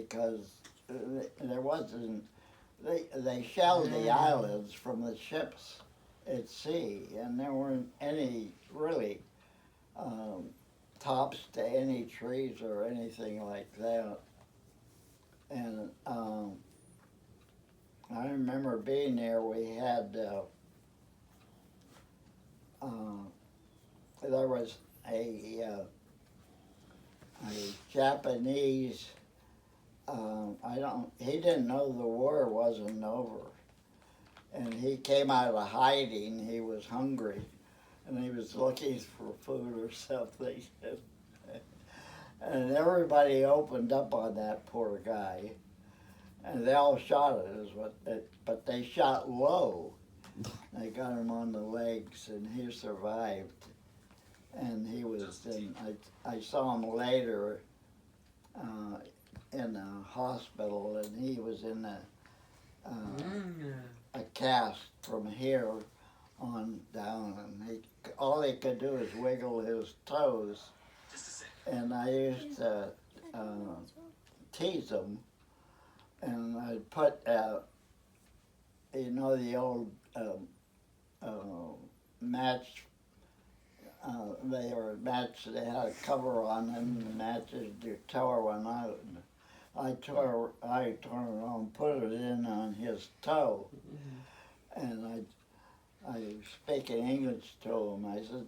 because there wasn't. They shelled the islands from the ships at sea, and there weren't any really tops to any trees or anything like that. And I remember being there. We had there was a Japanese. He didn't know the war wasn't over, and he came out of hiding. He was hungry, and he was looking for food or something. And everybody opened up on that poor guy, and they all shot but they shot low. They got him on the legs, and he survived. And he was I saw him later in a hospital, and he was in a cast from here on down, and all he could do is wiggle his toes. And I used to tease him, and I'd put, the old match. They were match. They had a cover on them. The matches, you tore one out. I tore it on, put it in on his toe, and I speak in English to him. I said,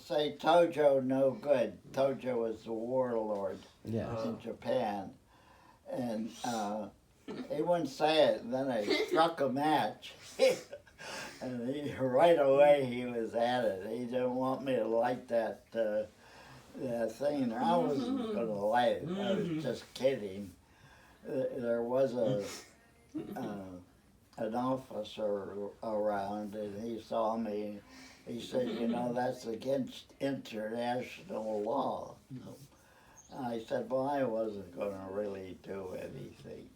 say Tojo no good. Tojo was the warlord in Japan. And he wouldn't say it, and then I struck a match. And right away he was at it. He didn't want me to light that thing. I wasn't going to light it. I was just kidding. There was an officer around, and he saw me. He said, that's against international law. I said, well, I wasn't going to really do anything.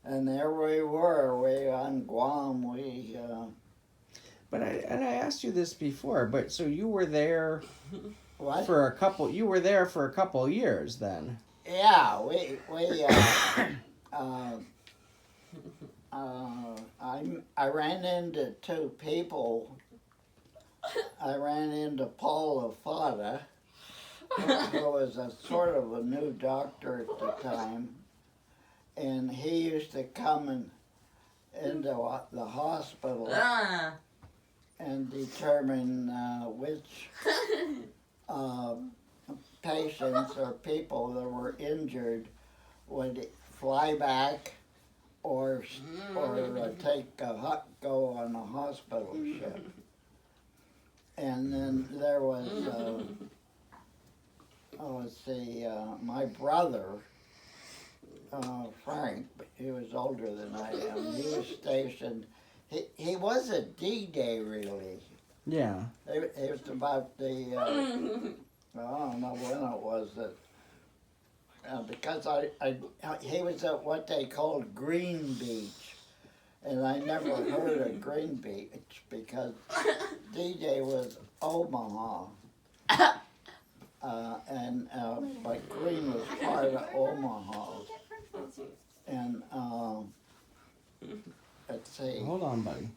And there we were, we on Guam, But I asked you this before, but so you were there what? You were there for a couple years then? Yeah, I ran into two people. I ran into Paul Lafada, who was a sort of a new doctor at the time, and he used to come into the hospital and determine which patients or people that were injured would fly back or go on a hospital ship. And then there was my brother, Frank, but he was older than I am. He was stationed. He was a D-Day, really. Yeah. It was about the I don't know when it was that. Because he was at what they called Green Beach, and I never heard of Green Beach because D-Day was Omaha, but Green was part of Omaha. And let's see. Hold on, buddy.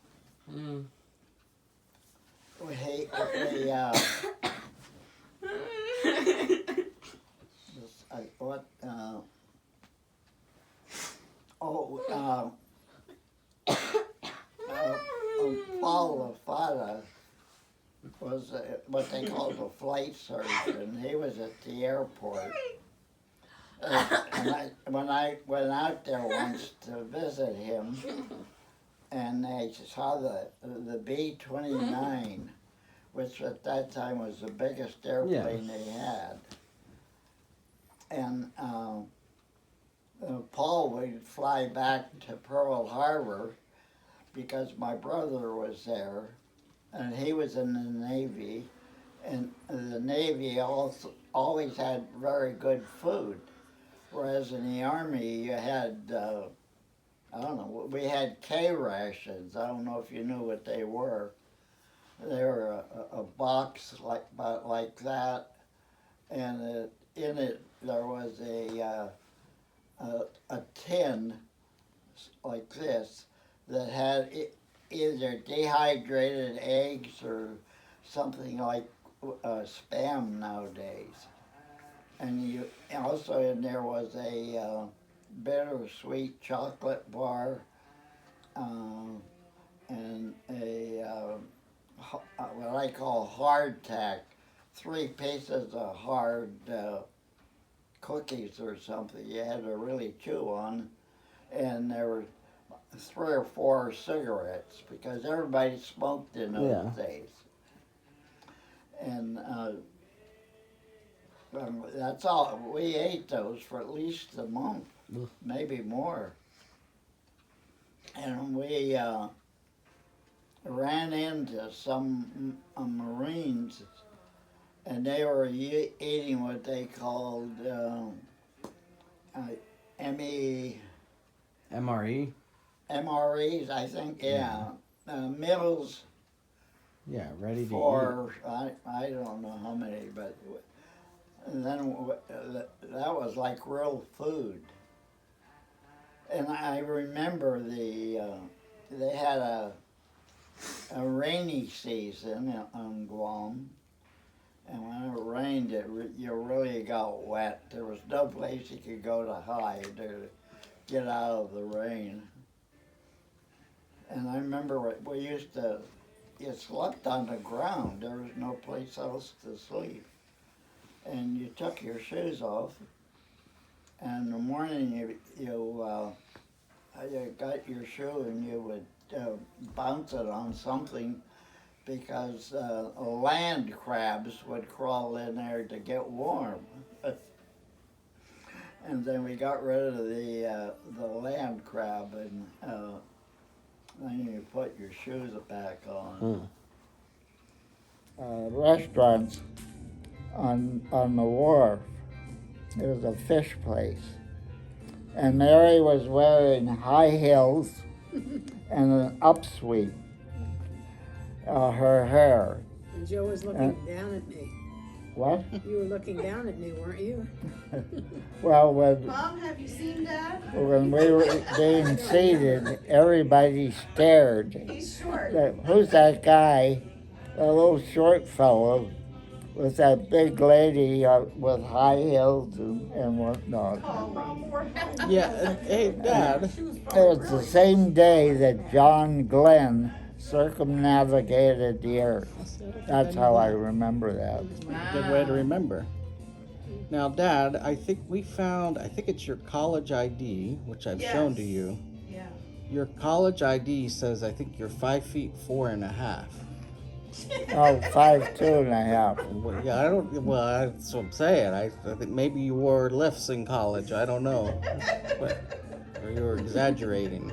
Paul Lafada was what they called a flight surgeon. He was at the airport. And when I went out there once to visit him, and I saw the B-29, which at that time was the biggest airplane they had. And Paul would fly back to Pearl Harbor because my brother was there, and he was in the Navy, and the Navy also always had very good food, whereas in the Army you had, we had K rations. I don't know if you knew what they were. They were a box like that, and in it there was a tin like this that had either dehydrated eggs or something like Spam nowadays. And you also in there was a bittersweet chocolate bar and what I call hardtack, 3 pieces of hard cookies or something you had to really chew on, and there were 3 or 4 cigarettes because everybody smoked in those days. And that's all. We ate those for at least a month, maybe more. And we ran into some Marines, and they were eating what they called MRE. MREs, I think. Yeah, meals. Yeah, ready to for I don't know how many, but and then that was like real food. And I remember they had a rainy season on Guam, and when it rained, you really got wet. There was no place you could go to hide or get out of the rain. And I remember we used to. You slept on the ground. There was no place else to sleep. And you took your shoes off, and in the morning you got your shoe and you would bounce it on something because land crabs would crawl in there to get warm. And then we got rid of the land crab, and then you put your shoes back on. Restaurants on the wharf. It was a fish place. And Mary was wearing high heels and an upsweep. Her hair. And Joe was looking down at me. What? You were looking down at me, weren't you? Well, Mom, have you seen Dad? when we were being seated, everybody stared. He's short. Who's that guy? A little short fellow with that big lady with high heels and whatnot. Oh, Mom, we're Yeah, hey, Dad. It was the same day that John Glenn circumnavigated the earth. That's how I remember that. Good way to remember. Now, Dad, I think it's your college ID, which I've shown to you. Yeah. Your college ID says I think you're 5'4.5". Oh, 5'2.5". Well, yeah, that's what I'm saying. I think maybe you wore lifts in college. I don't know, or you were exaggerating.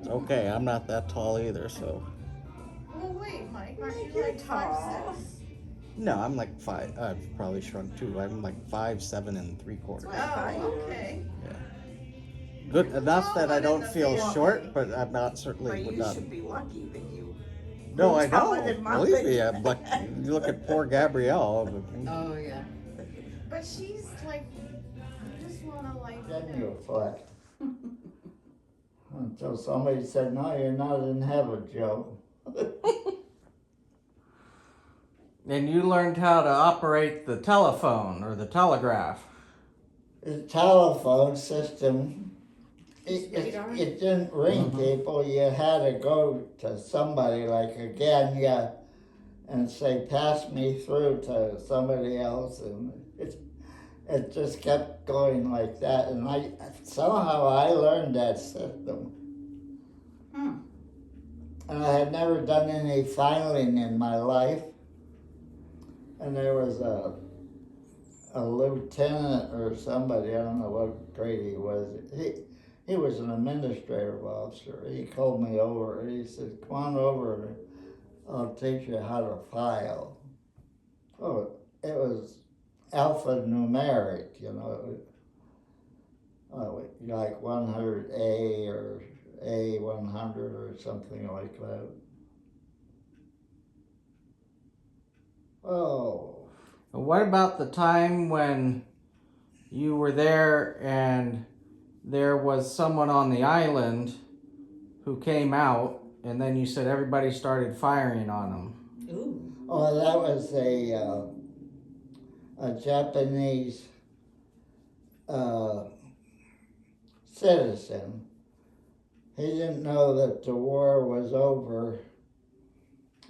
Okay, I'm not that tall either, so. Well, wait, Mike, aren't you like 5'6"? No, I'm like 5. I've probably shrunk too. I'm like 5'7 3/4". Oh, okay. Yeah. Good enough that I don't feel short, but I'm not certainly would not. You should be lucky that you. No, I taller don't. than mine. Believe me, I'm like, you look at poor Gabrielle. Oh, yeah. But she's like, I just wanna like. Then you're flat. Until somebody said, "No, you're not in heaven, Joe." And you learned how to operate the telephone or the telegraph. The telephone system, it didn't ring people. You had to go to somebody like again, and say, "Pass me through to somebody else," and it just kept going like that. And somehow I learned that system. And I had never done any filing in my life. And there was a lieutenant or somebody, I don't know what grade he was. He was an administrative officer. He called me over and he said, "Come on over and I'll teach you how to file." Oh, it was alphanumeric, like 100A or A100 or something like that. Oh. What about the time when you were there and there was someone on the island who came out, and then you said everybody started firing on them? Ooh. Oh, that was a Japanese citizen. He didn't know that the war was over,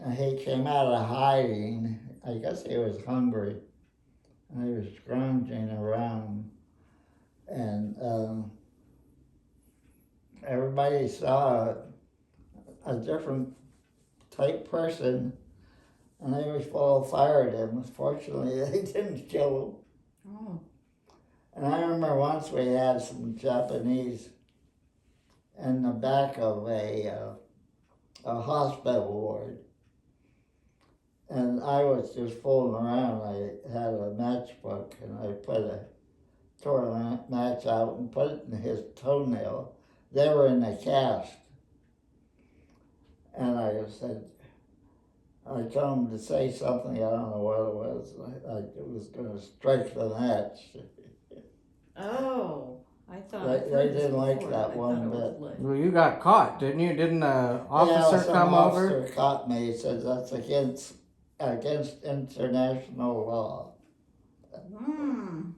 and he came out of hiding. I guess he was hungry, and he was scrounging around, and everybody saw a different type person, and they was full of fire at him. Fortunately, they didn't kill him. Oh. And I remember once we had some Japanese in the back of a hospital ward, and I was just fooling around. I had a matchbook, and I tore a match out and put it in his toenail. They were in a cast, and I said, I told him to say something. I don't know what it was. I was going to strike the match. Oh, I thought They I'd heard this didn't like before, that but I one thought it was bit. lit. Well, you got caught, didn't you? Didn't an officer some come over? officer caught me. He said that's against international law. Hmm.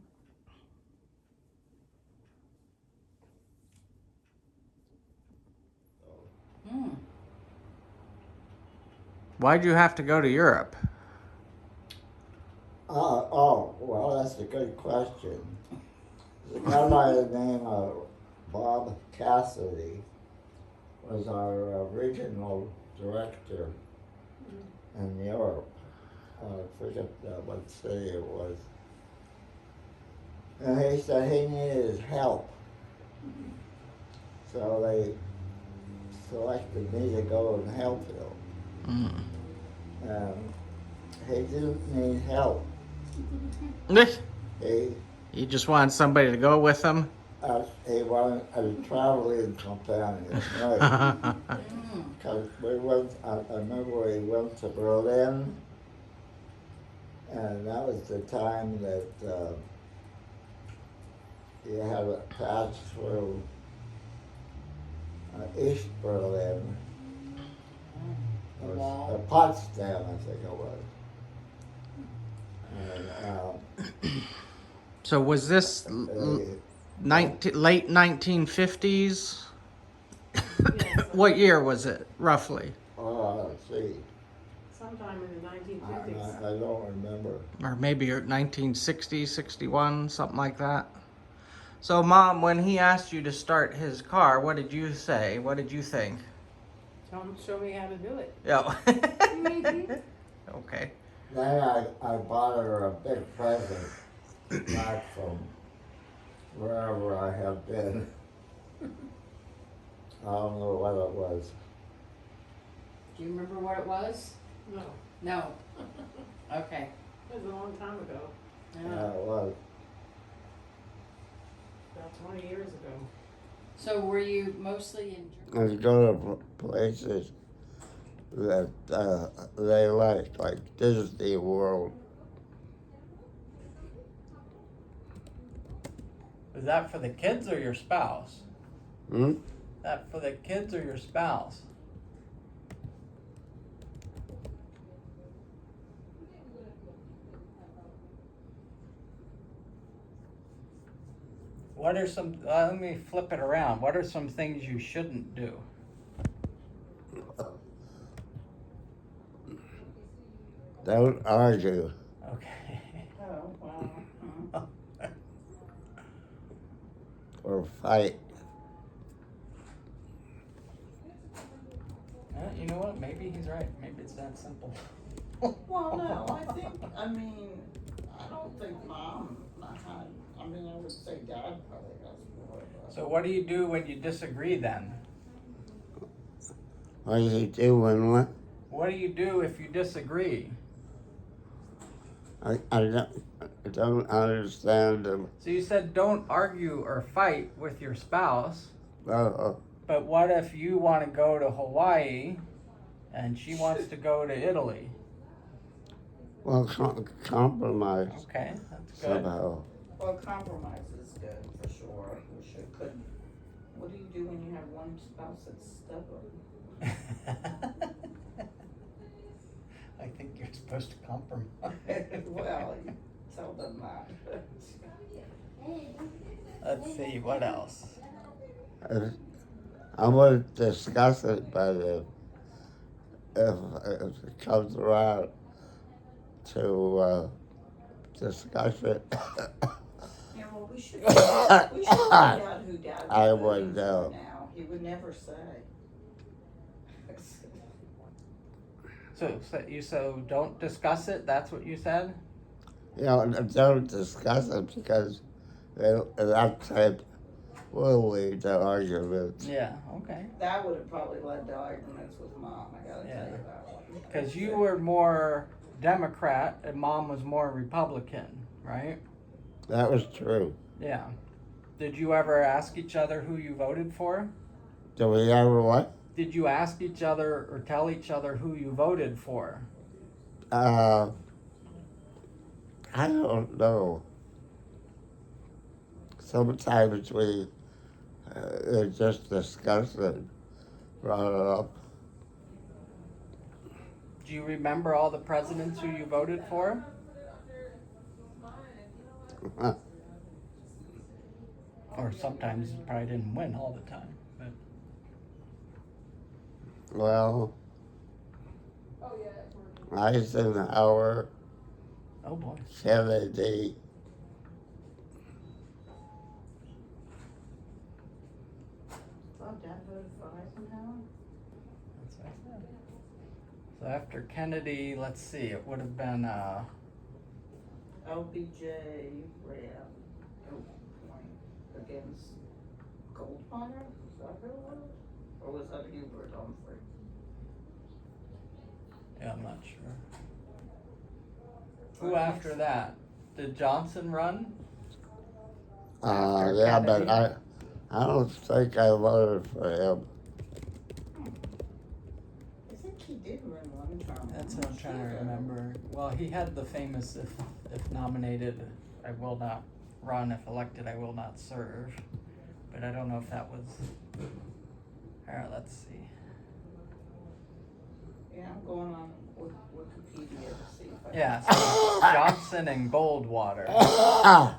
Hmm. Why'd you have to go to Europe? Well, that's a good question. The guy by the name of Bob Cassidy was our regional director in Europe. I forget what city it was. And he said he needed help. So they selected me to go and help him. And he didn't need help. He You just wanted somebody to go with them? he wanted a traveling companion, right? Because I remember we went to Berlin, and that was the time that you had to pass through East Berlin. The wall. Potsdam, I think it was. And So was this late 1950s? What year was it, roughly? let's see, Sometime in the I 1950s. don't remember. Or maybe 1960, 61, something like that. So, Mom, when he asked you to start his car, what did you say? What did you think? Show me how to do it. Yeah. Okay. Then I bought her a big present back from wherever I have been. I don't know what it was. Do you remember what it was? No, No. Okay. it was a long time ago. Yeah, it was. About 20 years ago. So were you mostly in I was going to places that they like Disney World. Was that for the kids or your spouse? Hmm? That for the kids or your spouse? What are some, let me flip it around. What are some things you shouldn't do? Don't argue Okay. Oh, wow. or fight. You know what? Maybe he's right. Maybe it's that simple. Well, no, I don't think Mom had, I would say Dad probably has more, but. So what do you do when you disagree then? What do you do when what? What do you do if you disagree? I don't understand them. So you said don't argue or fight with your spouse, but what if you want to go to Hawaii and she wants to go to Italy? Well, compromise Okay, that's good. somehow. Well, compromise is good for sure. We couldn't. What do you do when you have one spouse that's stubborn? I think you're supposed to compromise. Well, you tell them that. Let's see, what else? I wouldn't discuss it, but if it comes around to discuss it, Yeah, well, we should find out who Dad was I voting would for know. now. He would never say. So don't discuss it, that's what you said? you know, don't discuss it because that type will lead to arguments. Yeah, okay. That would have probably led to arguments with Mom, I gotta Yeah. tell you that one. Because you were more Democrat and Mom was more Republican, right? That was true. Yeah. Did you ever ask each other who you voted for? Do we ever what? Did you ask each other or tell each other who you voted for? I don't know. Sometimes we just discuss it, brought it up. Do you remember all the presidents who you voted for? Or sometimes you probably didn't win all the time. But Well, Eisenhower, oh boy. Kennedy, Oh, Dad voted for Eisenhower? That's what I said. So after Kennedy, let's see, it would have been LBJ ran point against Goldwater? Is that who it was? Or was that Hubert Humphrey? yeah, I'm not sure. Who after that? Did Johnson run? After yeah, but Kennedy? I don't think I voted for him. I think he did run one term. That's what I'm trying to remember. Well, he had the famous if nominated, I will not run, if elected, I will not serve. But I don't know if that was. Alright, let's see. Yeah, I'm going on Wikipedia to see if I Yeah, so Johnson and Goldwater. Oh,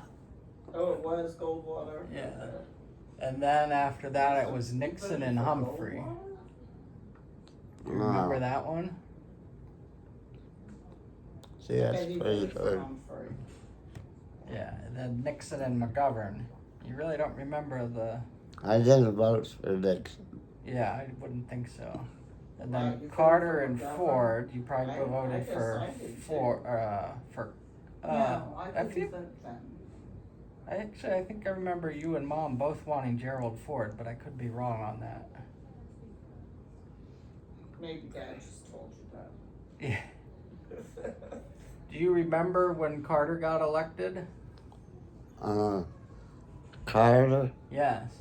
it was Goldwater? Yeah. Okay. And then after that, it was You Nixon voted and for Humphrey. Goldwater? You remember that one? See, that's Yeah, he pretty voted for good. Humphrey. Yeah, and then Nixon and McGovern. You really don't remember the. I didn't vote for Nixon. Yeah, I wouldn't think so. And Right, then you voted Carter for and McGovern? Ford, you probably I voted guess for I did too. for. No, I if you- didn't think then. I think I remember you and Mom both wanting Gerald Ford, but I could be wrong on that. Maybe Dad just told you that. Yeah. Do you remember when Carter got elected? Carter, Yes.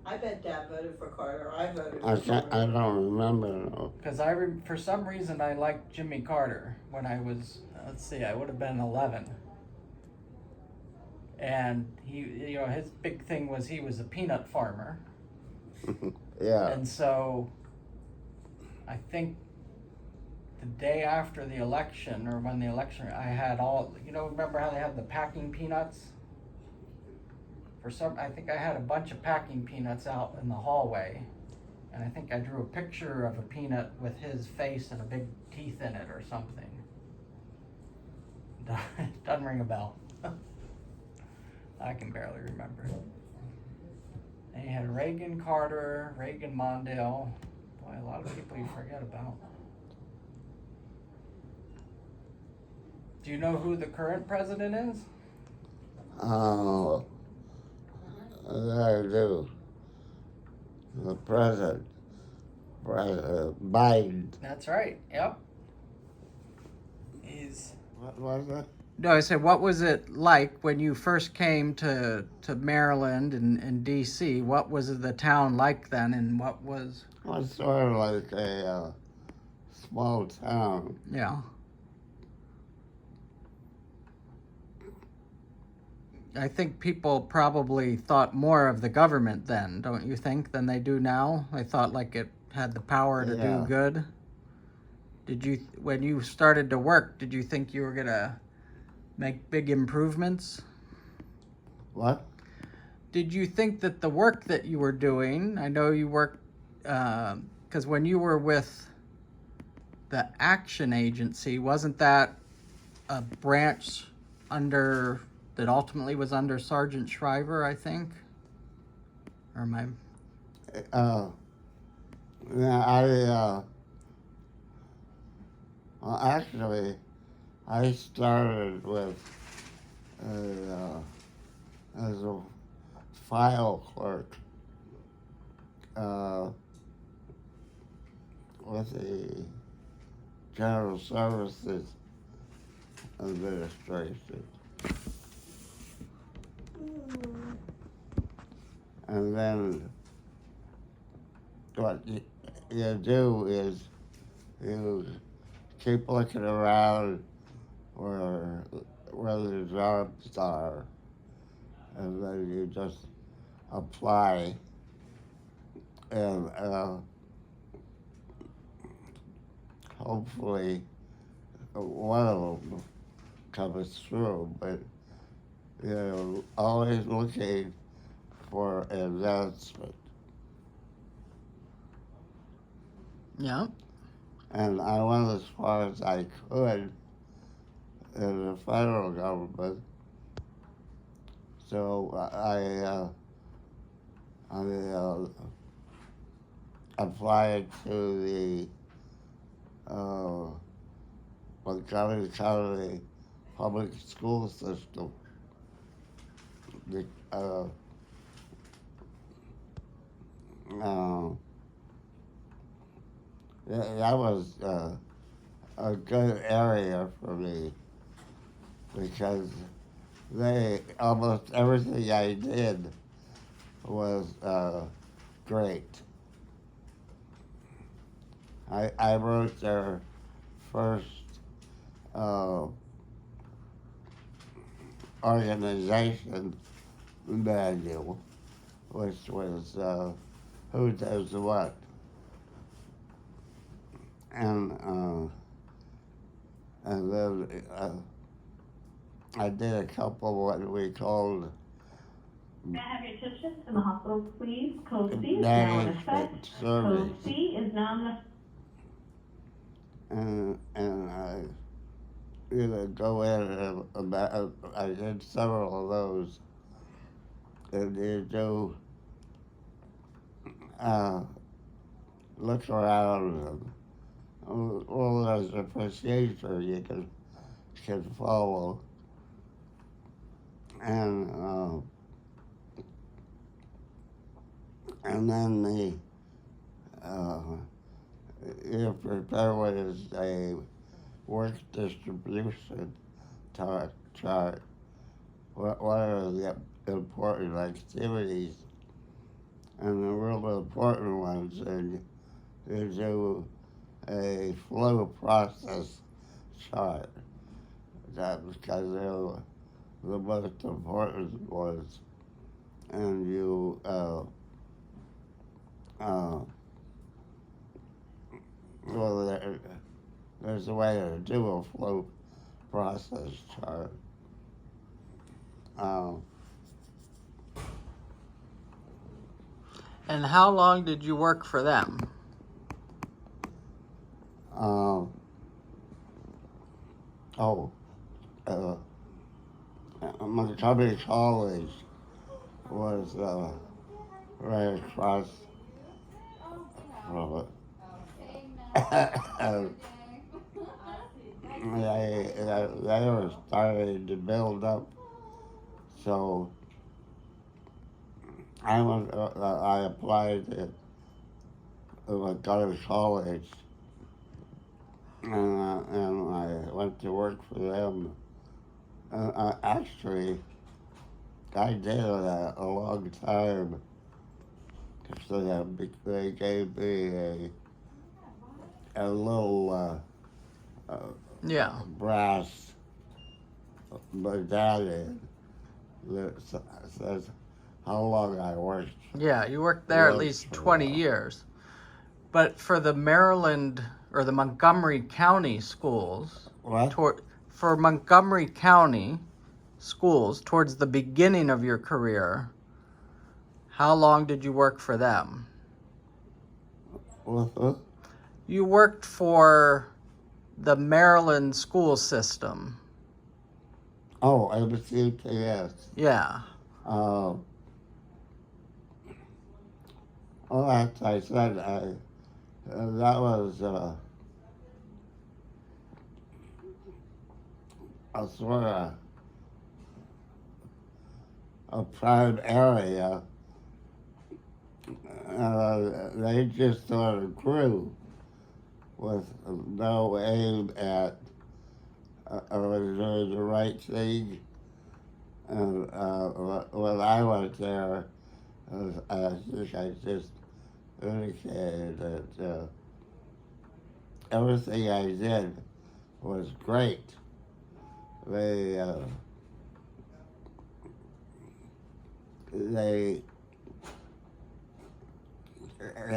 I bet Dad voted for Carter. I voted for I Carter. don't remember. No. Because for some reason I liked Jimmy Carter when I was, let's see, I would have been 11. And his big thing was he was a peanut farmer. Yeah. And so I think the day after the election, or when the election, I had remember how they had the packing peanuts? I think I had a bunch of packing peanuts out in the hallway. And I think I drew a picture of a peanut with his face and a big teeth in it or something. Doesn't ring a bell. I can barely remember. And you had Reagan Carter, Reagan Mondale. Boy, a lot of people you forget about. Do you know who the current president is? Oh, I do. The President Biden. That's right. Yep. He's. What was it? No, I said, what was it like when you first came to Maryland and D.C.? What was the town like then, and what was? Well, it's sort of like a small town. Yeah. I think people probably thought more of the government then, don't you think, than they do now? They thought like it had the power to Yeah. do good. Did you, when you started to work, did you think you were gonna make big improvements? What? Did you think that the work that you were doing, I know you worked, because when you were with the Action Agency, wasn't that a branch under, that ultimately was under Sergeant Shriver, I think? Or am I? Yeah, well, actually, I started with as a file clerk with the General Services Administration. And then what you do is you keep looking around where the jobs are, and then you just apply, and hopefully one of them comes through. But always looking for advancement. Yeah. And I went as far as I could in the federal government. So I applied to the Montgomery County public school system. The, that was a good area for me because almost everything I did was great. I wrote their first organization manual, which was who does what. And then I did a couple what we called May I have your attention in the hospital, please? Code C is now in effect. management surveys. Code C is now in effect. And I go in and I did several of those. And you do look around and well, there's a procedure you can follow. And then you prepare what is a work distribution chart. What are the important activities? And the real important ones, and you do a flow process chart. That because they're the most important ones. And you well, there's a way to do a flow process chart. And how long did you work for them? Montgomery College was right across from it. They were starting to build up, so I applied at Montgomery College, and I went to work for them. Actually, I did it a long time. So they gave me a little Yeah. brass medallion that says how long I worked. Yeah, you worked there at Worked least for 20 a while. years. But for the Maryland or the Montgomery County schools, What? for Montgomery County schools towards the beginning of your career, how long did you work for them? What? You worked for the Maryland school system. Oh, MCTS. Yeah. Well, as I said, that was a sort of a prime area. They just sort of grew with no aim at doing the right thing. And when I was there, I think I just indicated that everything I did was great. They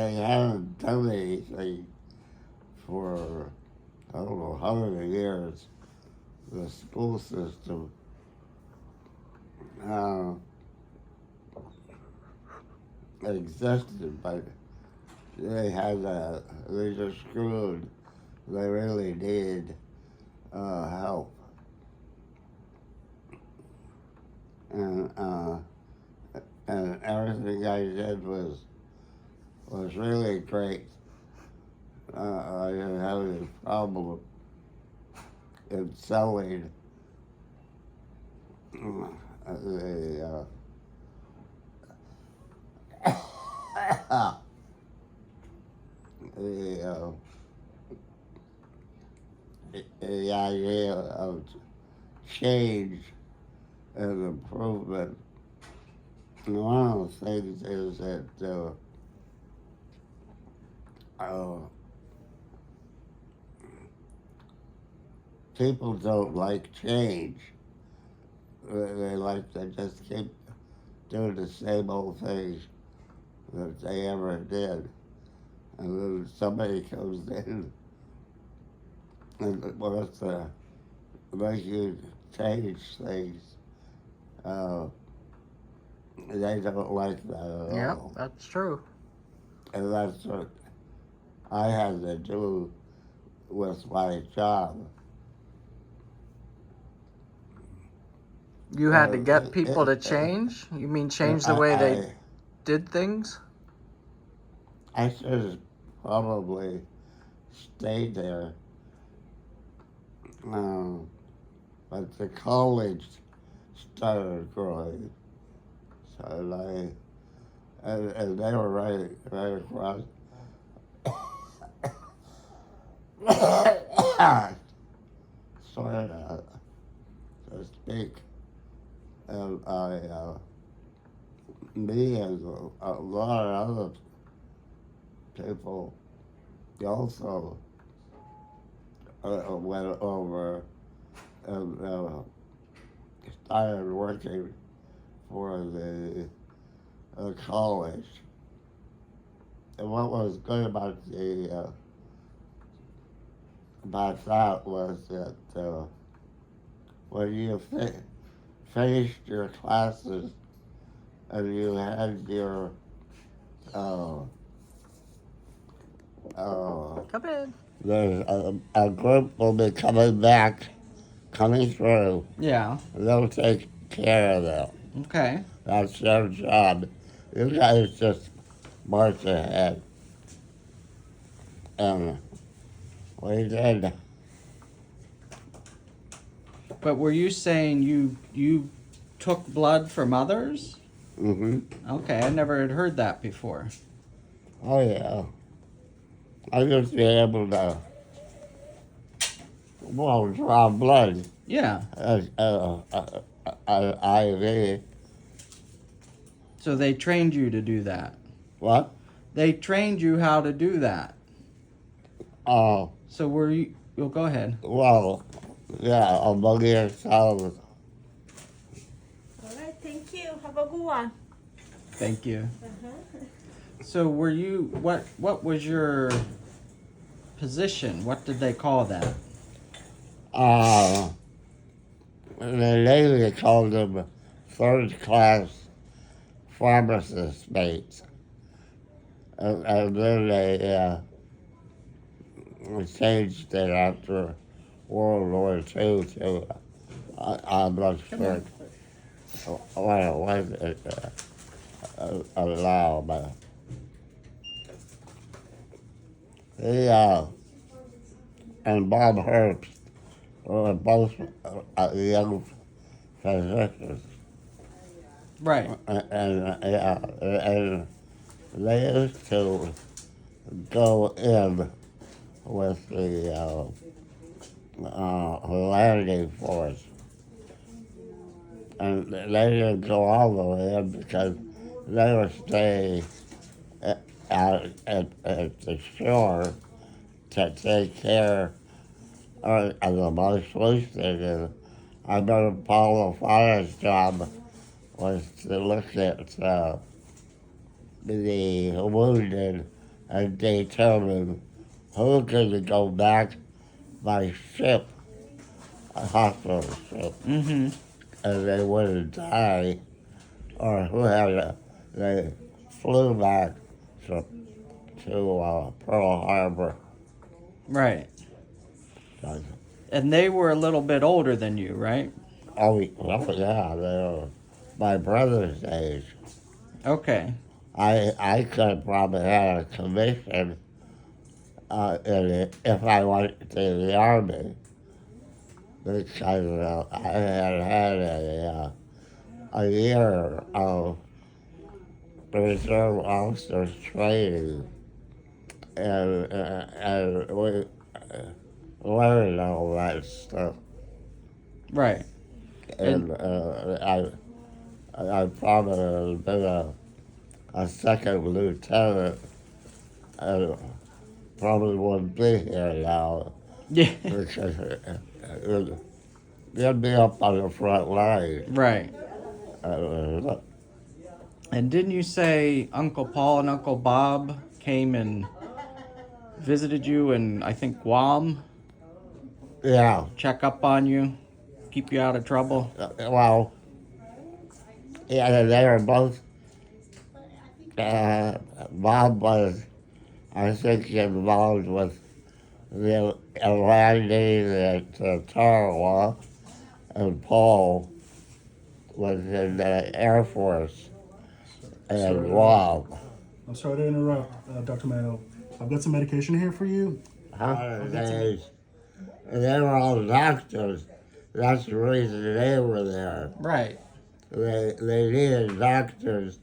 haven't done anything for, I don't know, how many years. The school system existed, but they just screwed. They really need help. And everything I did was really great. I didn't have any problem in selling the idea of change and improvement. And one of the things is that people don't like change. They like to just keep doing the same old things that they ever did. And then somebody comes in and wants to make you change things. They don't like that at Yeah, all. that's true. And that's what I had to do with my job. You had to get people to change? You mean change the way they did things? I should have probably stayed there. But the college started growing. So and they were right across. Sorry to speak. And me and a lot of other people also went over and started working for the college. And what was good about that was that when you finished your classes and you had your Come in. there's a group will be coming through. Yeah. They'll take care of them. Okay. That's their job. You guys just march ahead. And we did. But were you saying you took blood from others? Mm-hmm. Okay, I never had heard that before. Oh, yeah. I used to be able to, draw blood. Yeah. IV. So they trained you to do that. What? They trained you how to do that. So were you? Well, go ahead. well, yeah, a million times. Alright, thank you. Have a good one. Thank you. So were you? What was your position? What did they call that? The lady called them third class pharmacist mates. And then they changed it after World War II to, I'm not sure what it was allowed, but he and Bob Herbst were both young physicians. Right. And they used to go in with the landing force. And they didn't go all the way in because they were staying out at the shore to take care of the most recent. And I remember Paulo Fires' job was to look at the wounded and determine who could go back by ship, a hospital ship, Mm-hmm. and they wouldn't die, or who they flew back to Pearl Harbor. Right. So, And they were a little bit older than you, right? well, yeah, they were my brother's age. Okay. I could probably have a commission in it if I went to the Army, because I had a year of reserve officers training, and we learned all that stuff. Right. And I probably have been a second lieutenant, and probably wouldn't be here now Yeah. because you'd be up on the front line. Right. Uh, And didn't you say Uncle Paul and Uncle Bob came and visited you in, I think, Guam? yeah, Check up on you? Keep you out of trouble? well, yeah, they were both. Bob was, I think, involved with the landing at Tarawa, and Paul was in the Air Force and Guam. I'm sorry to interrupt, Dr. Mano. I've got some medication here for you. They were all doctors. That's the reason they were there. Right. They needed doctors,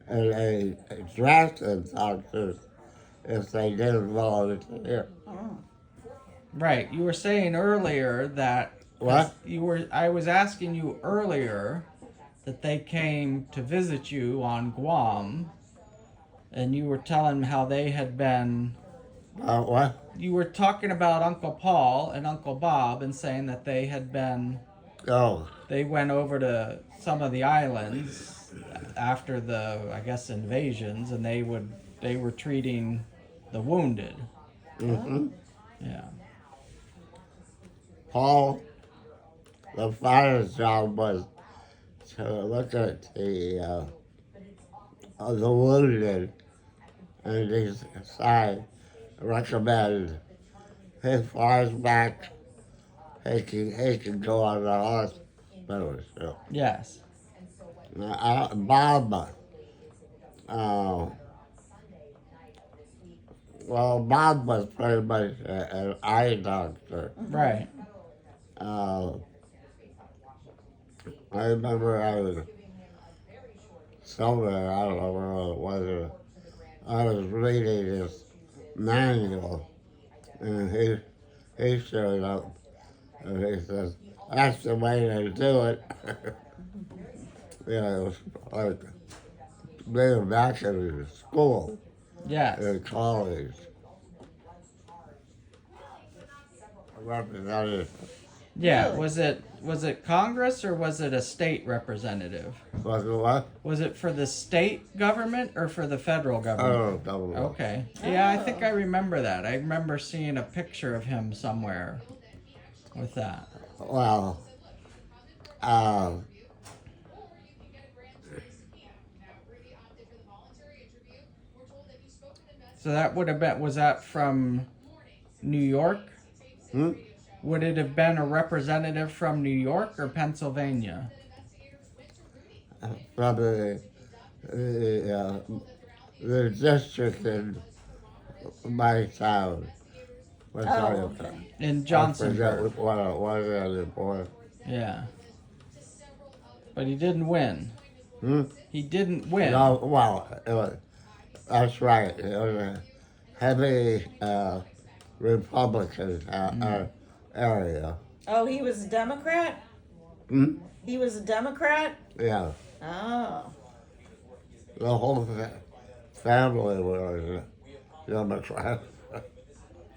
and they drafted doctors if they didn't volunteer. Right. You were saying earlier that What? I was asking you earlier that they came to visit you on Guam, and you were telling how they had been. What? You were talking about Uncle Paul and Uncle Bob and saying that they had been. Oh, They went over to some of the islands after the, I guess, invasions, and they were treating the wounded. mm-hmm. Yeah. Paul, the fire's job was to look at the wounded and decide, recommend if flies back, he can go on the hospital. So, Yes. Bob, well, Bob was pretty much an eye doctor. Right. I remember I was somewhere, I don't know where it was, I was reading this manual, and he showed up, and he says, that's the way to do it. Yeah, it was like being back in school, Yes. in college. representative. Yeah, Really? was it Congress or was it a state representative? Was it what? Was it for the state government or for the federal government? Oh, government. Okay. Yeah, I think I remember that. I remember seeing a picture of him somewhere with that. Well, So that would have been, was that from New York? hmm? Would it have been a representative from New York or Pennsylvania? Probably the district in my town. What's Oh, that? okay. In I Johnsonburg. forget what it was anymore. Yeah. But he didn't win. Hmm? He didn't win. No, well, that's right. It was a heavy Republican area. Oh, he was a Democrat? Hmm? He was a Democrat? Yeah. Oh. The whole family was Democrat.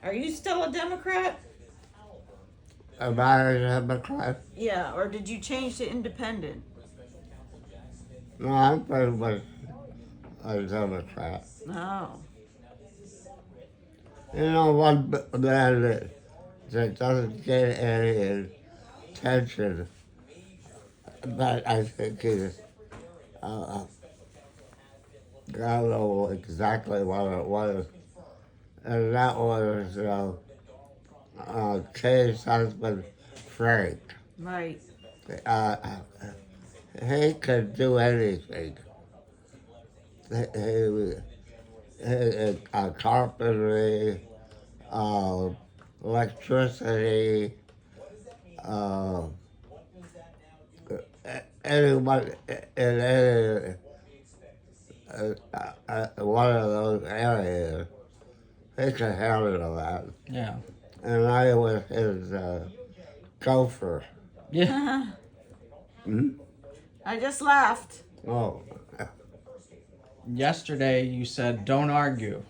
Are you still a Democrat? Am I a Democrat? Yeah, or did you change to independent? No, I'm pretty much a Democrat. Oh. You know, one man that doesn't get any attention, but I think he's got to know exactly what it was. And that was Kay's husband, Frank. Right. He could do anything. He carpentry, electricity, anyone in any one of those areas, he could handle that. Yeah. And I was his gopher. Yeah. Hmm? I just laughed. Oh. Yesterday you said, don't argue.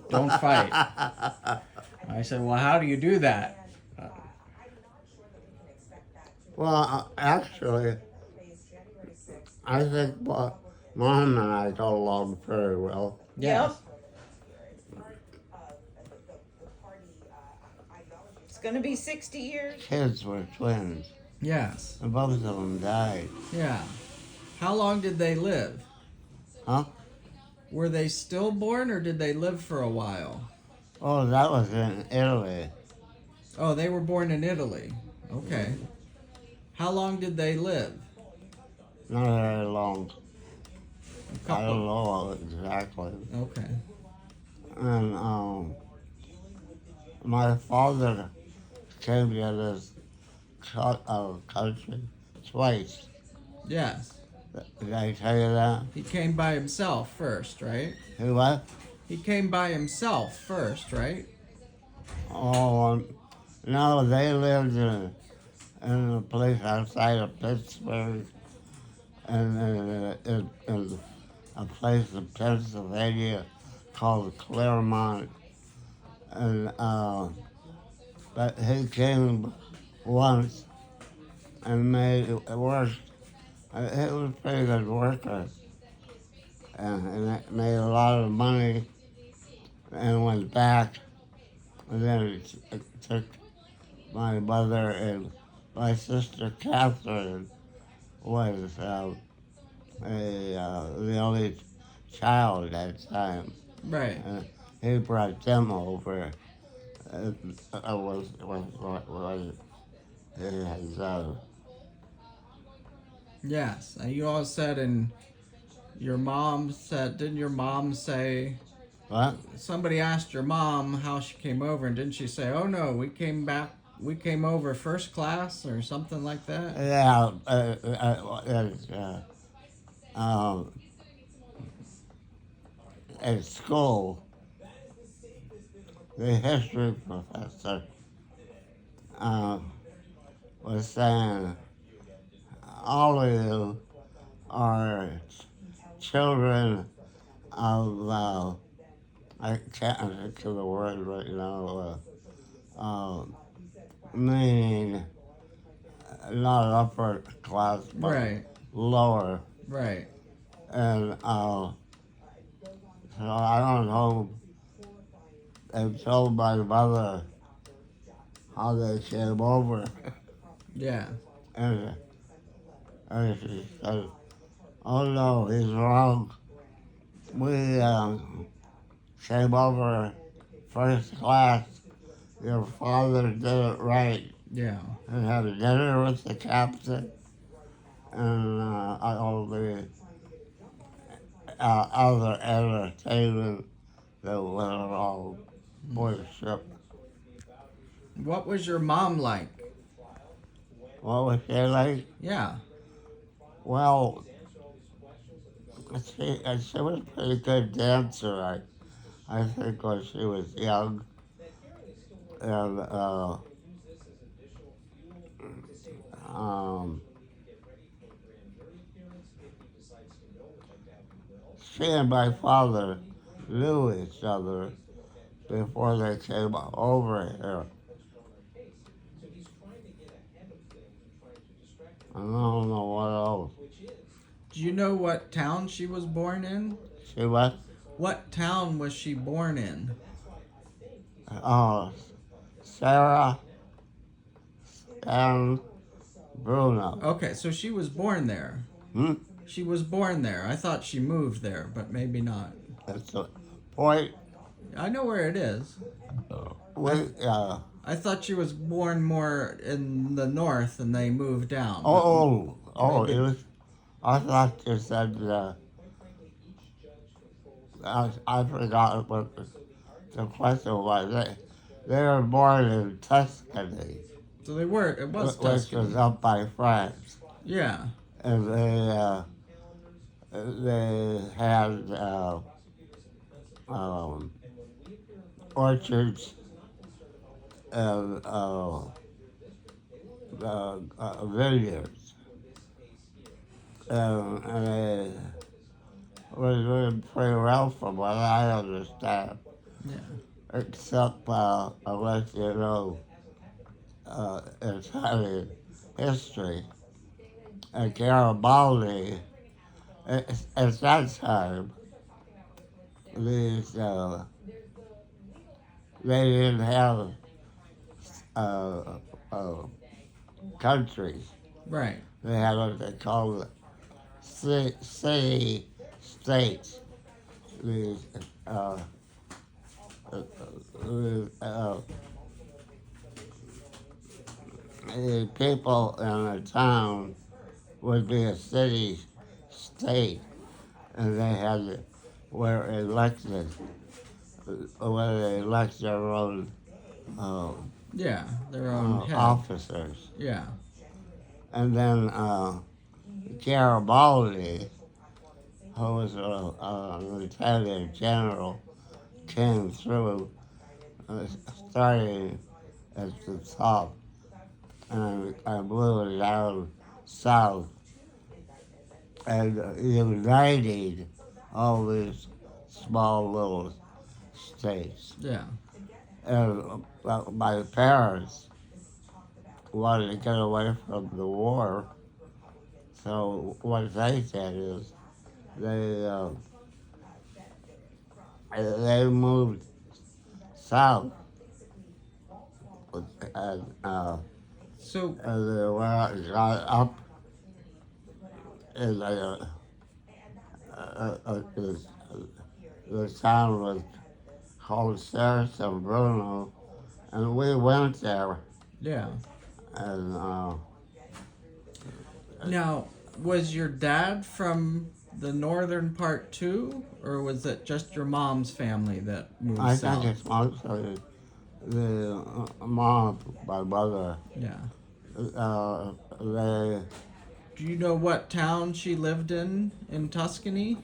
Don't fight. I said, well, how do you do that? Well, actually, I think Mom and I got along very well. Yes. It's gonna be 60 years. Kids were twins, Yes. and both of them died. Yeah. How long did they live? Huh? Were they stillborn or did they live for a while? Oh, that was in Italy. Oh, they were born in Italy. Okay. How long did they live? Not very long. A I don't couple. know exactly. Okay. And my father came to this country twice. Yes. Did I tell you that? He came by himself first, right? He what? He came by himself first, right? Oh, no, they lived in a place outside of Pittsburgh and in a place in Pennsylvania called Claremont. And, but he came once and made it work. He was a pretty good worker. And it made a lot of money and went back. And then it took my mother and my sister Catherine was the only child at the time. Right. He brought them over. Was his Yes. And you all said, and your mom said, didn't your mom say, what? somebody asked your mom how she came over, and didn't she say, oh no, we came over first class or something like that? Yeah, at school, the history professor was saying, all of you are children of, I can't think of the word right now, meaning not upper class, but Right. lower. Right. And so I don't know. I told my mother how they came over, Yeah. and she said, "Oh no, he's wrong. We came over first class. Your father did it right." Yeah. And had a dinner with the captain and all the other entertainment that went along with the ship. What was your mom like? What was she like? Yeah. Well, she was a pretty good dancer, I think, when she was young. And she and my father knew each other before they came over here. I don't know what else. Do you know what town she was born in? She was, What town was she born in? Sarah and Bruno. Okay, so she was born there. Hmm? She was born there. I thought she moved there, but maybe not. That's the point. I know where it is. I thought she was born more in the north and they moved down. Maybe. It was. I thought you said. I forgot what the question was. They were born in Tuscany, So they were. It was which was Tuscany. up by France, Yeah. and they had orchards and vineyards, and they were doing pretty well from what I understand. Yeah. Except unless you know Italian history. And Garibaldi, at that time, these they didn't have countries. Right. They had what they called city states. These the people in a town would be a city state, and they had were elected when they elect their own Yeah. Their own head. officers. Yeah. And then Garibaldi, who was a lieutenant general, came through, starting at the top, and blew it down south, and united all these small little states. Yeah. And my parents wanted to get away from the war, so what they did is they moved south, and So they got up in the town was called Saracen Bruno, and we went there, yeah. and Now, was your dad from the northern part too, or was it just your mom's family that moved I south? think it's mostly the mom, my mother, Yeah. they, Do you know what town she lived in Tuscany?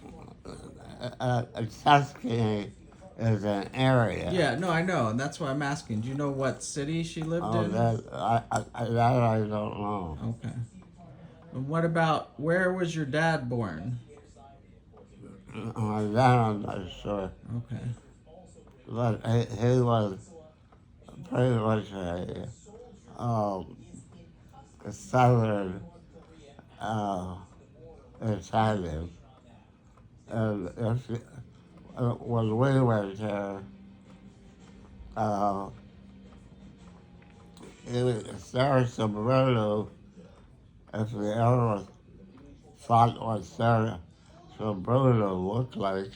Tuscany is an area. Yeah, no, I know, and that's why I'm asking. Do you know what city she lived in? That I don't know. Okay. And what about, where was your dad born? That I'm not sure. Okay. But he was pretty much southern Italian. And when we went there, Sarah Sombrero, if you ever thought what Sarah Sombrero looked like,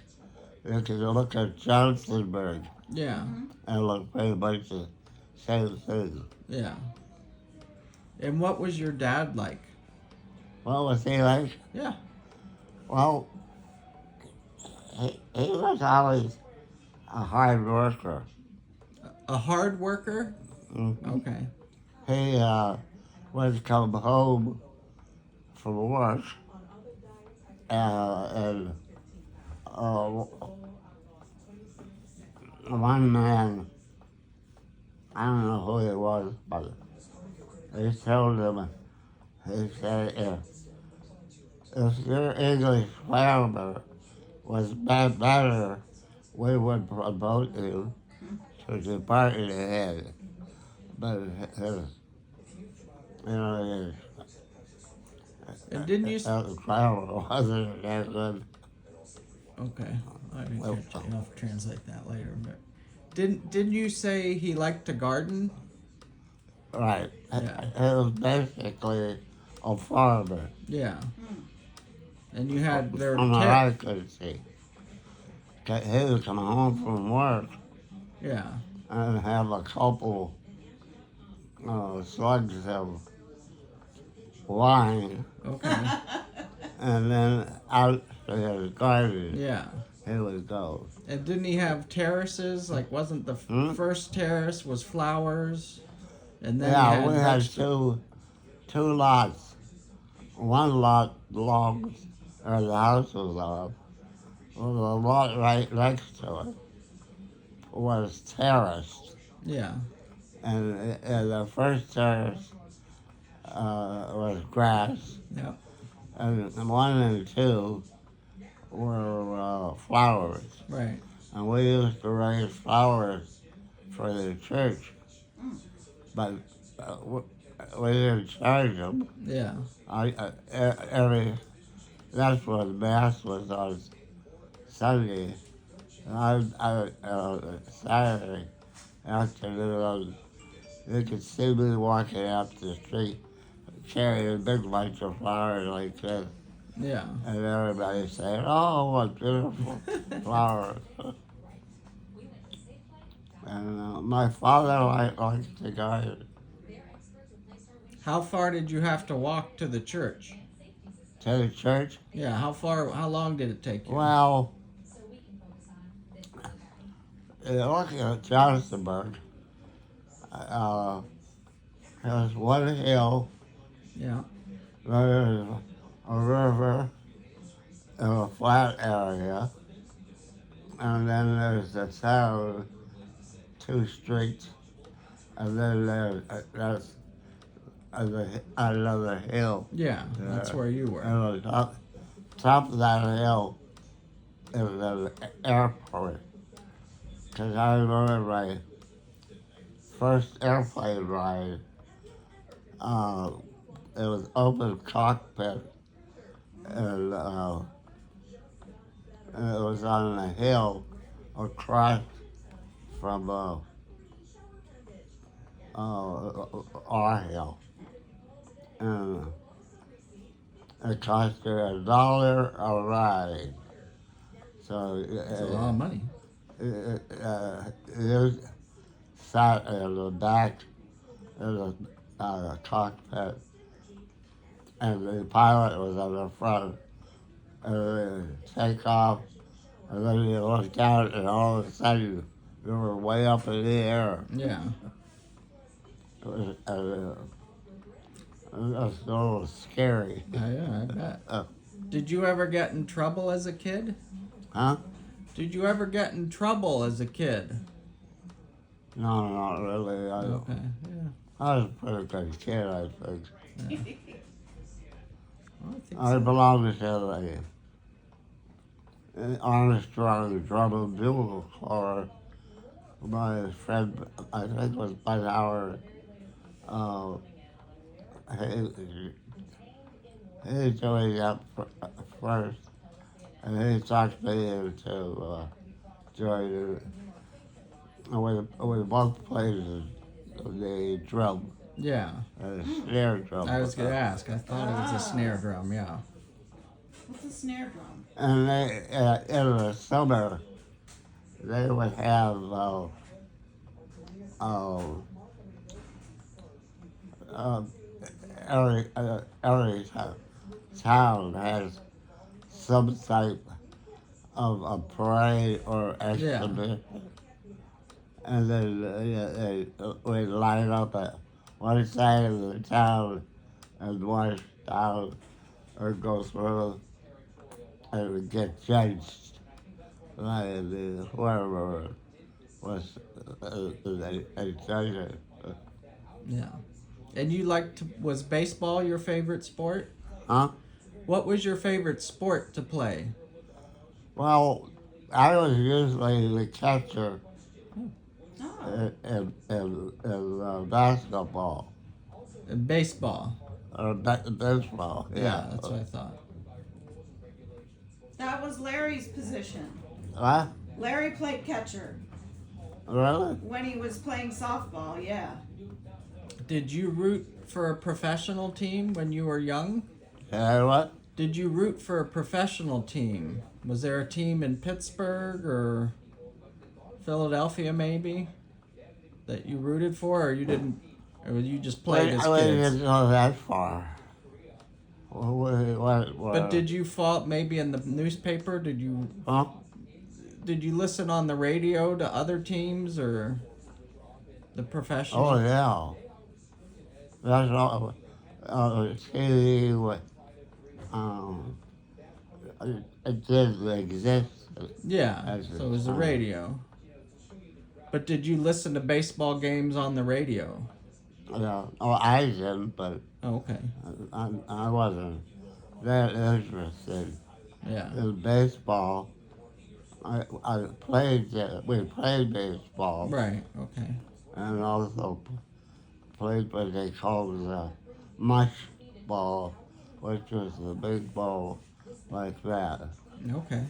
you could look at Johnsonburg Yeah. and look pretty much the same thing. Yeah. And what was your dad like? What was he like? Yeah. Well, he was always a hard worker. A hard worker? Mhm. Okay. He would come home from work and one man, I don't know who he was, but he told him, he said, if your English grammar was better, we would promote you to department head. But his, his And didn't you? grammar wasn't that good. Okay. I didn't catch it. I'll translate that later. But didn't you say he liked to garden? Right. Yeah. He was basically a farmer. Yeah. And you had there From were what I could see. He would come home from work yeah. and have a couple slugs of wine, Okay. and then out to his garden Yeah. he would go. And didn't he have terraces? Like, wasn't the first terrace was flowers, and then Yeah, you we had two lots. One lot belonged, or the house was on, well, the lot right next to it was terraced. Yeah. And the first terrace was grass, Yeah. and 1 and 2 were flowers. Right. And we used to raise flowers for the church, but we didn't charge them. Yeah. That's what Mass was on Sunday. And Saturday afternoon, you could see me walking up the street carrying a big bunch of flowers like this. Yeah. And everybody saying, oh, what beautiful flowers. And my father liked to garden. How far did you have to walk to the church? To the church? Yeah. How long did it take you? Well, looking at Johnsonburg, there's one hill, Yeah. there's a river in a flat area, and then there's the town, 2 streets, and then there's another hill. Yeah. That's where you were. And on top of that hill is an airport. Because I remember my first airplane ride, it was open cockpit, and it was on a hill across from our hill. And it cost you $1 a ride. So It's a lot of money. You sat in the back in the cockpit, and the pilot was on the front. And then you take off, and then you look out, and all of a sudden you were way up in the air. Yeah. It was a little scary. Yeah. I bet. Did you ever get in trouble as a kid? Huh? Did you ever get in trouble as a kid? No, not really. Okay. Yeah. I was a pretty good kid, I think. Well, I think I so. belonged to the Armstrong Drum and Bugle Corps. My friend, I think, was Bud Howard, uh, he's doing that first, and he talked me into joining. We both played the drum, Yeah. the snare drum. I was gonna ask. I thought it was a snare drum. Yeah. What's a snare drum? And they, in the summer, they would have every town has some type of a parade or exhibition. And then they would line up at one side of the town and march down or go through and would get judged by whoever was a judge. Yeah. And you was baseball your favorite sport? Huh? What was your favorite sport to play? Well, I was usually the catcher Oh. in basketball Baseball. or baseball. Yeah, that's what I thought. That was Larry's position. What? Larry played catcher Really? when he was playing softball, yeah. Did you root for a professional team when you were young? Yeah, what? Did you root for a professional team? Was there a team in Pittsburgh or Philadelphia maybe that you rooted for, or you didn't, or you just played as I kids? didn't go that far. What? But did you follow maybe in the newspaper? Did you Huh? listen on the radio to other teams or the professional? Oh, yeah. That's all. TV, it didn't exist. Yeah, As so it was the radio. But did you listen to baseball games on the radio? Oh, I didn't, but Oh, okay. I wasn't that interested Yeah. in baseball. I played, we played baseball Right. Okay. and also played what they called the mush ball, which was the big ball like that. Okay.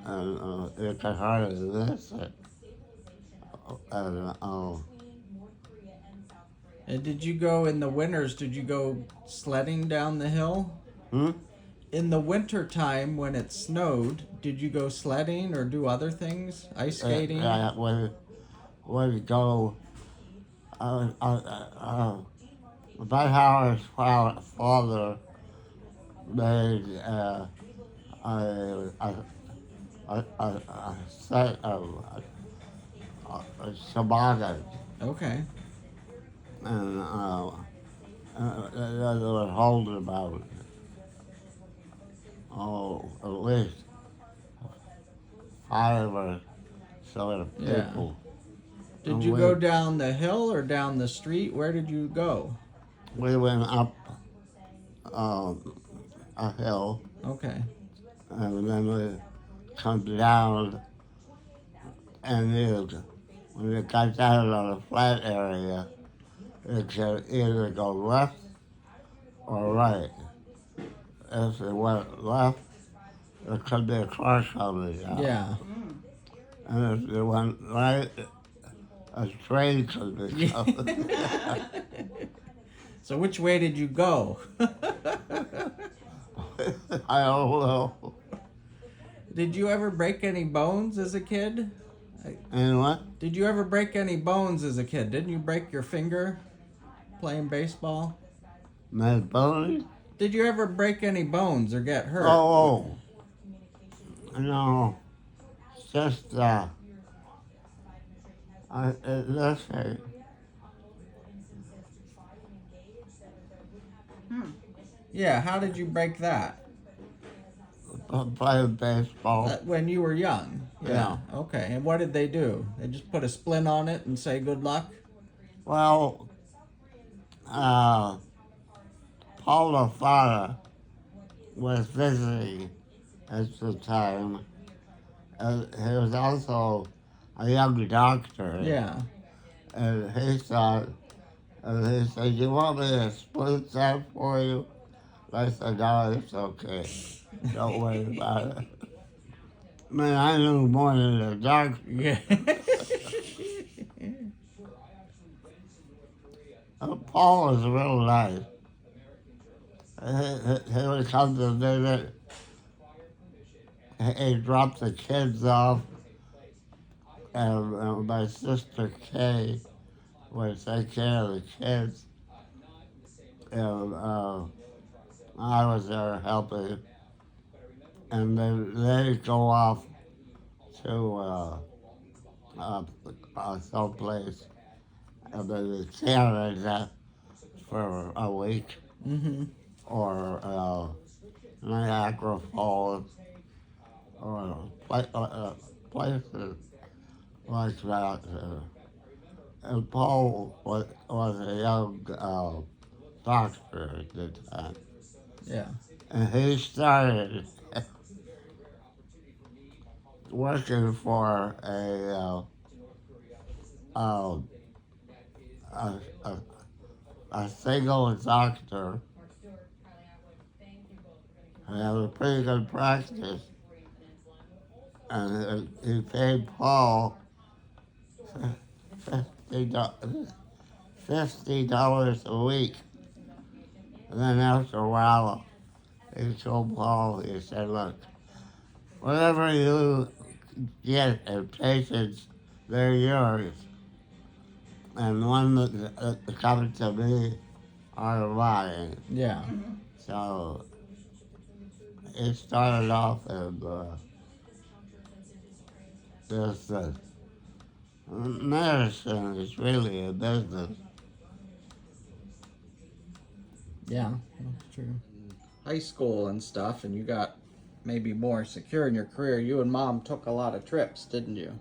And you could hardly miss it. And, And did you go in the winters? Did you go sledding down the hill? In the winter time when it snowed, did you go sledding or do other things? Ice skating? would go about how our father made a set of toboggan, Okay. and they would hold about at least 5 or so Yeah. people. Did you go down the hill or down the street? Where did you go? We went up a hill, Okay. and then we come down, and when you got down on a flat area, you could either go left or right. If it went left, there could be a car coming down. Yeah. And if it went right, a train could be coming. So which way did you go? I don't know. Did you ever break any bones as a kid? And what? Did you ever break any bones as a kid? Didn't you break your finger playing baseball? My bone? Did you ever break any bones or get hurt? Oh, no. It's just, let's say, Yeah, how did you break that? playing baseball. When you were young? Yeah. Okay, and what did they do? They just put a splint on it and say good luck? Well, Paul Lafana was visiting at the time, and he was also a young doctor. Yeah. And he thought And he said, "You want me to split that for you?" I said, "No, it's okay. Don't worry about it." Man, I knew more than the doctor. Yeah. Paul was real nice. He would come to visit. He dropped the kids off, and my sister Kay would take care of the kids. And I was there helping. And then they'd go off to someplace, and then in Canada for a week, Mm-hmm. or Niagara Falls, or places like that. And Paul was a young doctor at the time, Yeah. and he started working for a single doctor. He had a pretty good practice, and he paid Paul $50 a week. And then after a while, he told Paul, he said, "Look, whatever you get in patients, they're yours. And one that comes to me are mine." Yeah. So it started off in this medicine is really a business. Yeah, that's true. High school and stuff, and you got maybe more secure in your career. You and Mom took a lot of trips, didn't you?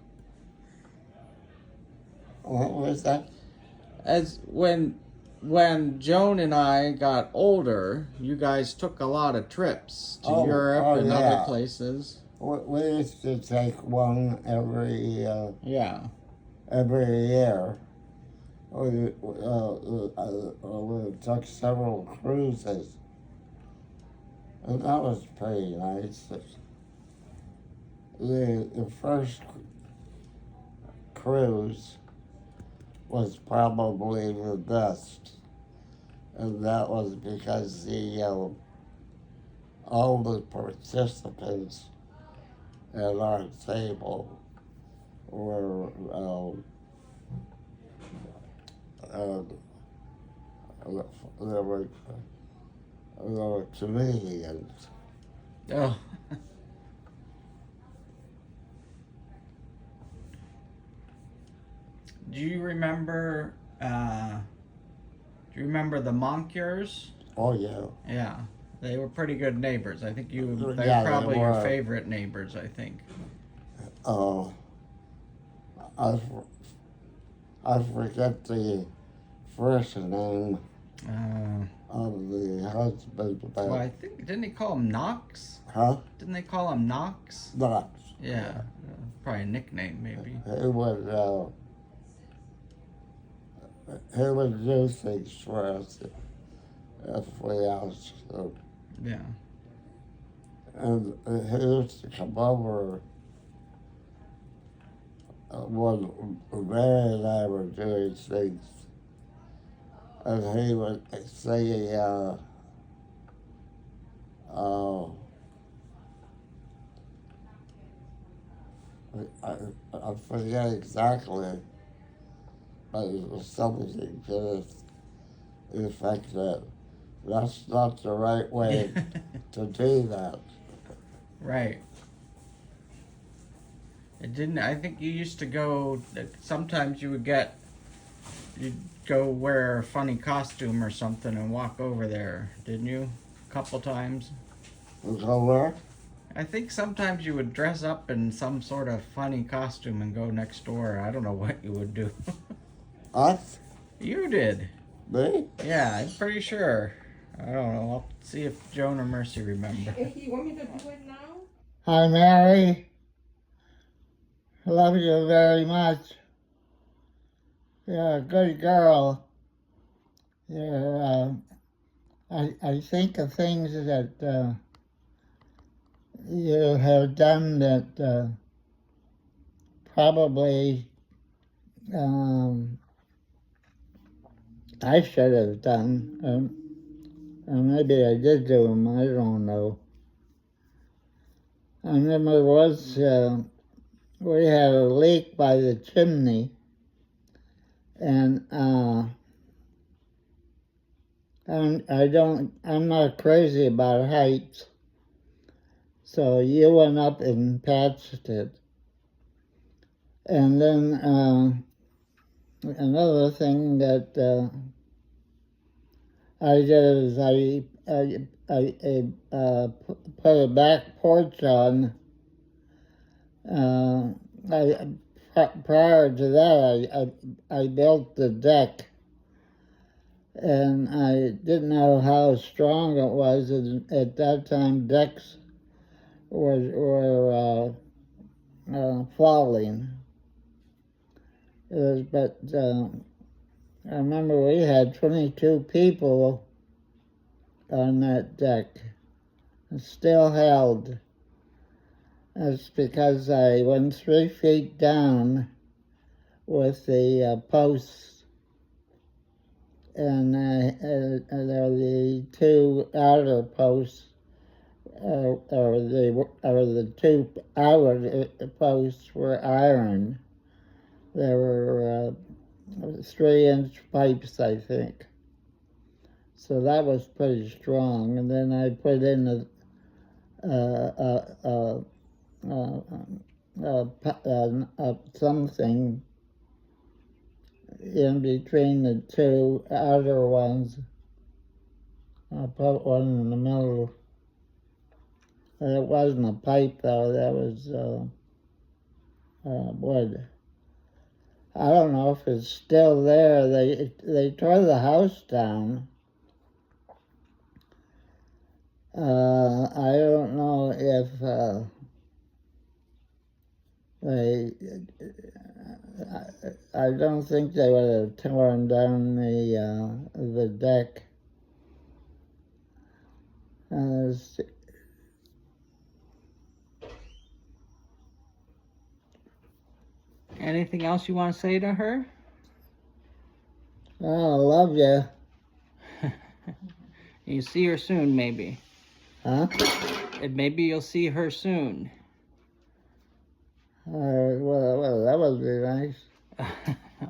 What was that? As when Joan and I got older, you guys took a lot of trips to Europe and other places. We used to take one every Yeah. year. We took several cruises, and that was pretty nice. The first cruise was probably the best, and that was because all the participants at our table were there were comedians. Oh. Do you remember? Do you remember the Moncures? Oh yeah. Yeah, they were pretty good neighbors. I think you. They Yeah, were they probably your were. favorite neighbors. I think. I forget the first name of the husband, but Well, I think didn't they call him Knox? huh? Didn't they call him Knox? Knox. Yeah, probably a nickname maybe. He would do things for us if we asked him. Yeah. And he used to come over when Mary and I were doing things, and he would say, I forget exactly, but it was something to the effect that that's not the right way to do that. Right. It didn't. I think you used to go. Sometimes you'd go wear a funny costume or something and walk over there, didn't you? A couple times. Go where? I think sometimes you would dress up in some sort of funny costume and go next door. I don't know what you would do. Us? You did. Me? Yeah, I'm pretty sure. I don't know. I'll see if Joan or Mercy remember. You want me to do it now? Hi, Mary. Love you very much. You're a good girl. There, I think of things that you have done that probably I should have done. Or maybe I did do them, I don't know. I remember once we had a leak by the chimney, and I'm not crazy about heights, so you went up and patched it. And then another thing that I did is I put a back porch on. Prior to that, I built the deck, and I didn't know how strong it was. At that time, decks were falling. But I remember we had 22 people on that deck. It still held. That's because I went 3 feet down with the posts, and the two outer posts, or the two outer posts were iron. There were 3-inch pipes, I think. So that was pretty strong. And then I put in something in between the two outer ones. I put one in the middle. It wasn't a pipe though, that was wood. I don't know if it's still there. They tore the house down. I don't know if I don't think they would have torn down the deck. Anything else you want to say to her? I love you. You see her soon, maybe. Huh? And maybe you'll see her soon. Well, that would be nice.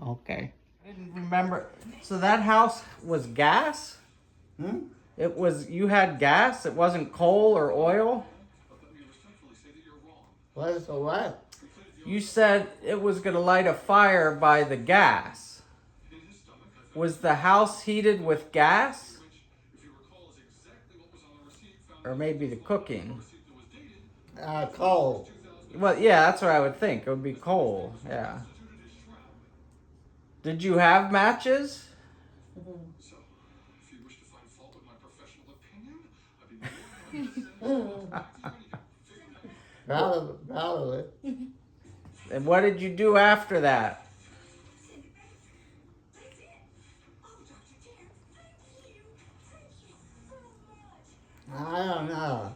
Okay. I didn't remember. So that house was gas? It was, you had gas? It wasn't coal or oil? What's the what? You said it was going to light a fire by the gas. Was the house heated with gas? Or maybe the cooking? Coal. Well, yeah, that's what I would think. It would be coal, yeah. Did you have matches? Probably. And what did you do after that? I don't know.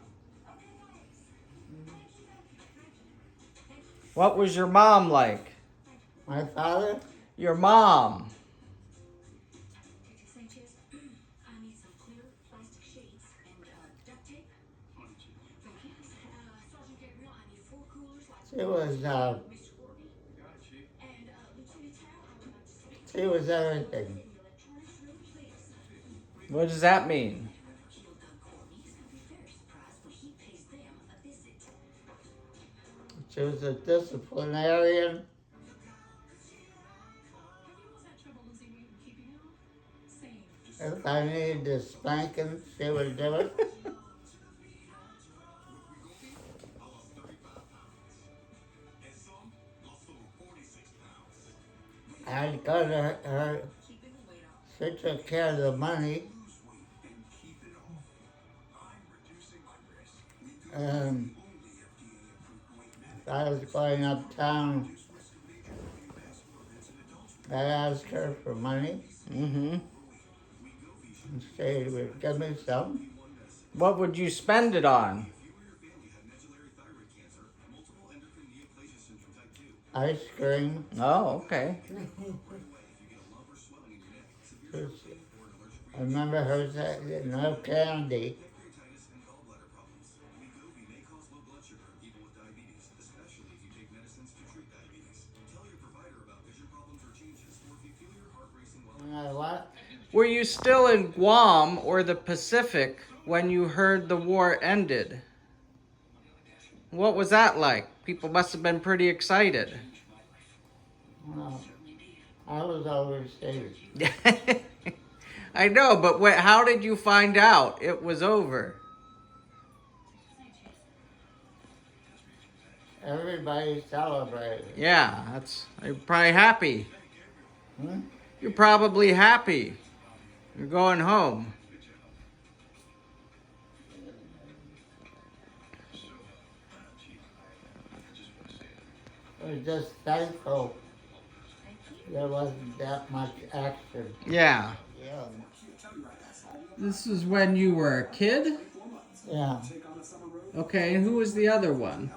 What was your mom like? My father? Your mom. She was everything. What does that mean? She was a disciplinarian. If I needed a spanking, she would do it. I'd go to her. She took care of the money. If I was going uptown, I'd ask her for money. Mm-hmm. say he would give me some. What would you spend it on? Ice cream. Oh, okay. I remember her saying, no candy. What? Were you still in Guam or the Pacific when you heard the war ended? What was that like? People must have been pretty excited. Well, I was overseas. I know, but how did you find out it was over? Everybody celebrated. Yeah, you're probably happy. Hmm? You're probably happy. You're going home. We're just thankful there wasn't that much action. Yeah. Yeah. This is when you were a kid? Yeah. Okay, and who was the other one?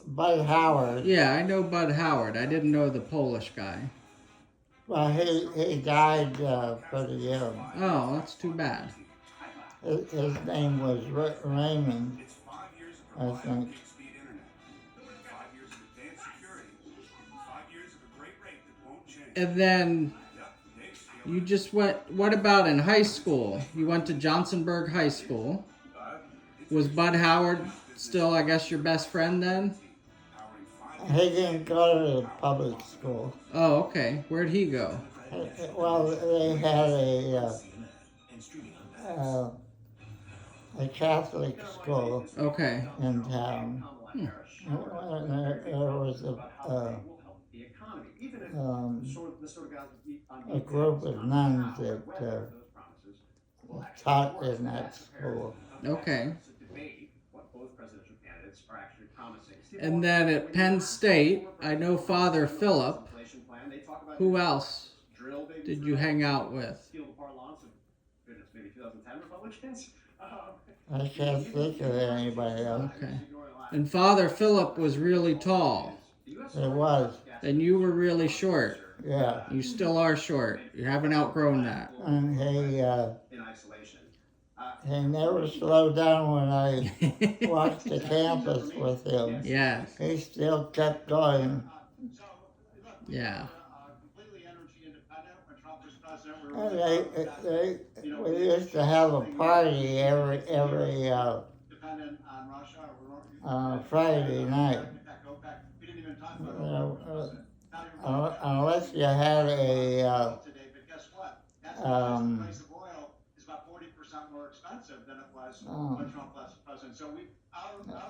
Bud Howard. Yeah, I know Bud Howard. I didn't know the Polish guy. Well, he died pretty young. Oh, that's too bad. His name was Raymond, I think. And then you just went, what about in high school? You went to Johnsonburg High School. Was Bud Howard still, I guess, your best friend then? He didn't go to public school. Oh, okay. Where'd he go? Well, they had a Catholic school Okay. in town. There was a group of nuns that taught in that school. Okay. And then at Penn State, I know Father Philip. Who else did you hang out with? I can't think of anybody else. Okay. And Father Philip was really tall. It was, And you were really short. yeah. You still are short. You haven't outgrown that. And he never slowed down when I walked the campus with him. Yes. He still kept going. Yeah. And we used to have a party every Friday night. Unless you had a Our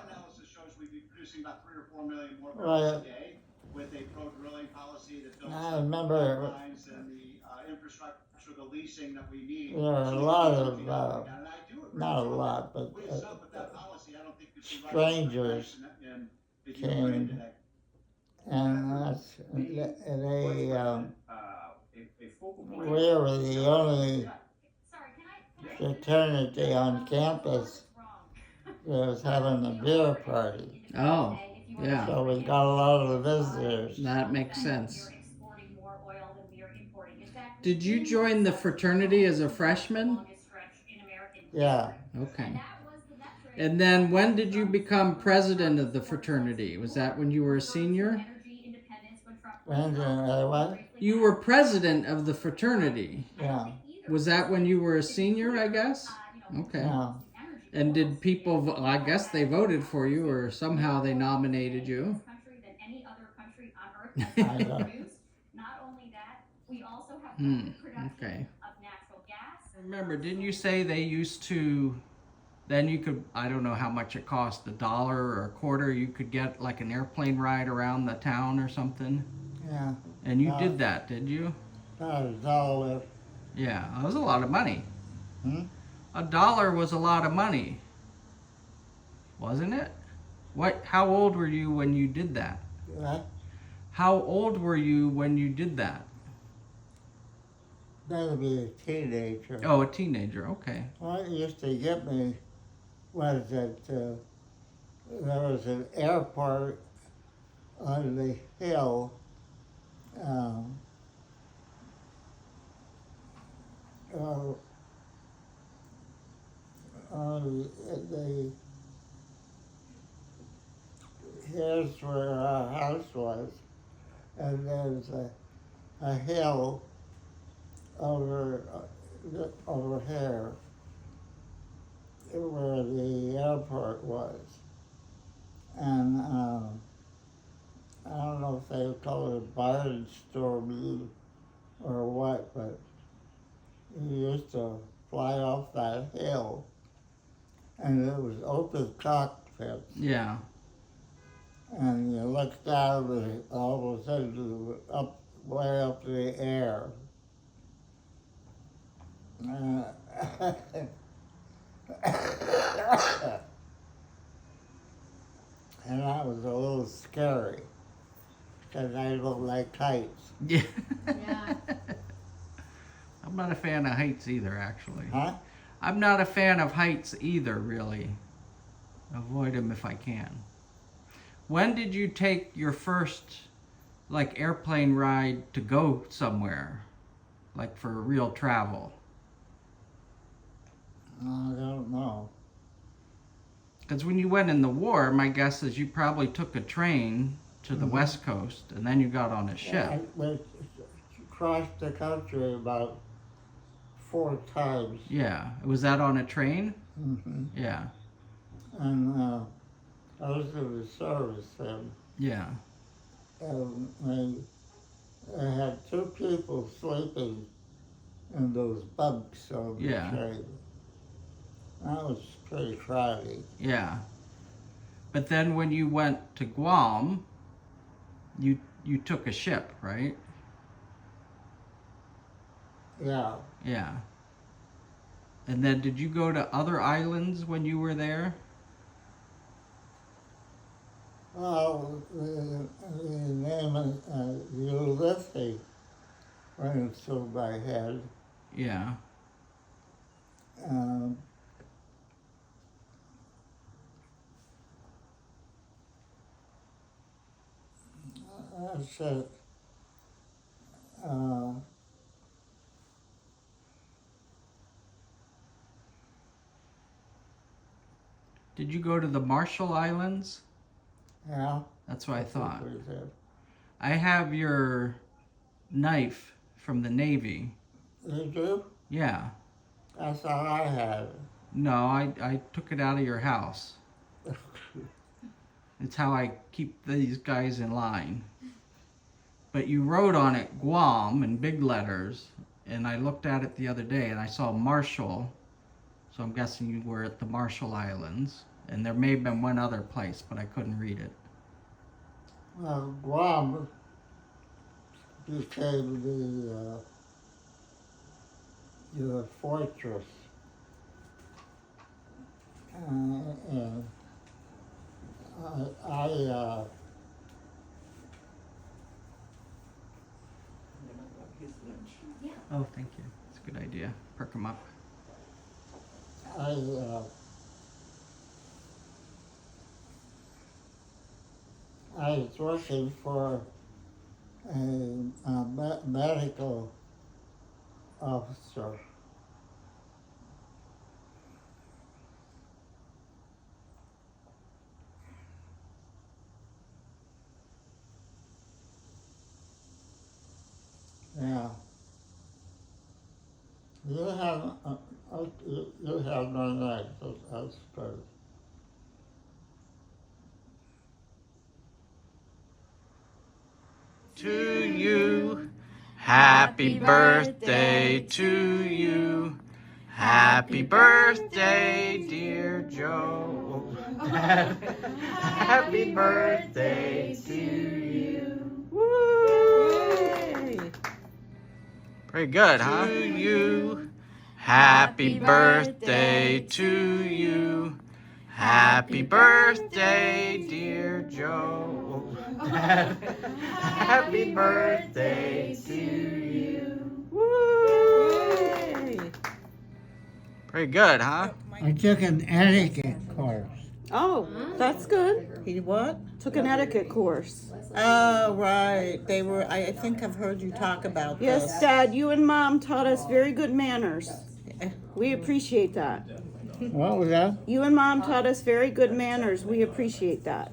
analysis shows we'd be producing about 3 or 4 million more Right. barrels a day with a pro-drilling policy that builds I remember lines and the infrastructure, the leasing that we need. there were a lot of, And I do agree not a with you. lot, but With some of that policy, I don't think we should write strangers in the Ukraine came, today. and they, A focal point. we were the only Sorry, can I fraternity on campus that was having a beer party. Oh, yeah. So we got a lot of the visitors. That makes sense. You're exporting more oil than we are importing. Is that Did you join the fraternity as a freshman? longest stretch in American Yeah, Okay. And that was the metric. And then when did you become president of the fraternity? Was that when you were a senior? Energy independence when Trump Brandon, what? You were president of the fraternity. Yeah, Was that when you were a senior, I guess? Okay. yeah. And did people, I guess they voted for you or somehow they nominated you? country than any other country on earth I has know. produced. Not only that, we also have Hmm, production okay. of natural gas. Remember, didn't you say they used to, then you could, I don't know how much it cost, $1 or a quarter, you could get like an airplane ride around the town or something? Yeah, And you did that, did you? $1. Yeah, that was a lot of money. Hmm? $1 was a lot of money, wasn't it? How old were you when you did that? What? How old were you when you did that? maybe a teenager. Oh, a teenager. Okay. What used to get me was that there was an airport on the hill. On the here's where our house was, and there's a hill over here where the airport was, and I don't know if they call it barnstorming or what, but you used to fly off that hill, and it was open cockpits. Yeah. And you looked down and all of a sudden you were up, way up in the air. And that was a little scary, because I don't like heights. Yeah. Yeah. I'm not a fan of heights either, actually. Huh? I'm not a fan of heights either, really. Avoid them if I can. When did you take your first, like, airplane ride to go somewhere? Like, for real travel? I don't know. Because when you went in the war, my guess is you probably took a train to the West Coast, and then you got on a ship. I went across the country about 4 times. Yeah. Was that on a train? Mm-hmm. Yeah. And I was in the service then. Yeah. And I had 2 people sleeping in those bunks on the Yeah. train. That was pretty crowded. Yeah. But then when you went to Guam, you took a ship, right? Yeah. Yeah. And then did you go to other islands when you were there? Well, the name of Ulysses ran through my head. Yeah. I said, Did you go to the Marshall Islands? yeah. That's what I thought. What is it? I have your knife from the Navy. You do? Yeah. That's all I had. No, I took it out of your house. It's how I keep these guys in line. But you wrote on it Guam in big letters, and I looked at it the other day and I saw Marshall, so I'm guessing you were at the Marshall Islands, and there may have been one other place, but I couldn't read it. Well, Guam became the fortress. And I Oh, thank you. It's a good idea. Perk them up. I was working for a medical officer. Yeah. You have no knife, that's good. To you, happy birthday to you. Happy birthday, dear Joe. Happy birthday to you. Woo! Pretty good, huh? To you, happy birthday to you. Happy birthday, dear Joe. Happy birthday to you. Yay. Pretty good, huh? I took an etiquette course. Oh, that's good. He what? Took an etiquette course. Oh, right. They were, I think I've heard you talk about this. Yes, Dad, you and Mom taught us very good manners. We appreciate that. What was that? You and Mom taught us very good manners. We appreciate that.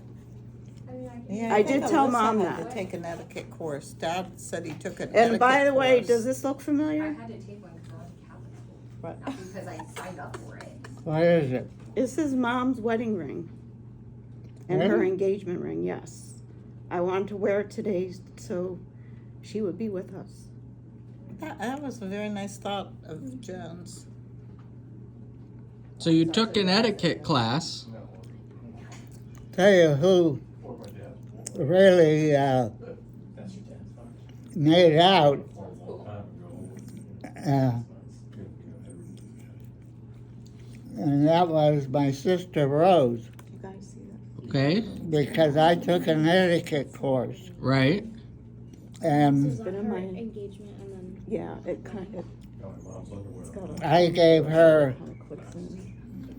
Yeah, I think did tell Alyssa Mom had that. to take an etiquette course. Dad said he took an And by etiquette the way, course. does this look I familiar? had to take one because I was Catholic, not because I signed up for it. What is it? This is Mom's wedding ring. And her Really? engagement ring, yes. I wanted to wear it today so she would be with us. That was a very nice thought of Jen's. So you took an etiquette class. Tell you who really made out. And that was my sister Rose, You guys see that? Okay, because I took an etiquette course. right. And It's been in my, Engagement and then. yeah, it kind of, it's got a I gave her kind of clicks in.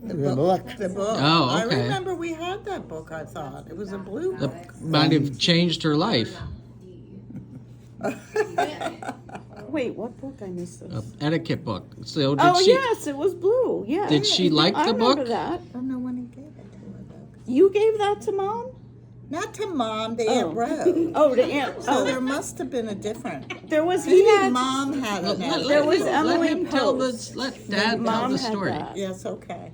the book. The book. Oh, okay. I remember we had that book, I thought. It was a blue book. That might have changed her life. Wait, what book? I missed this. A etiquette book. So did Oh, she? yes, it was blue. Yeah. Did she like I the remember book? that. I don't know when he gave it to her, though. You gave that to Mom? Not to Mom, to Oh. Aunt Rose. Oh, to Aunt. So there Oh, must have been a different. there was, Maybe he had, Mom had Let, an let, etiquette There was book. Emily let him tell the. Post. Let Dad tell Mom the had story. that. Yes, okay.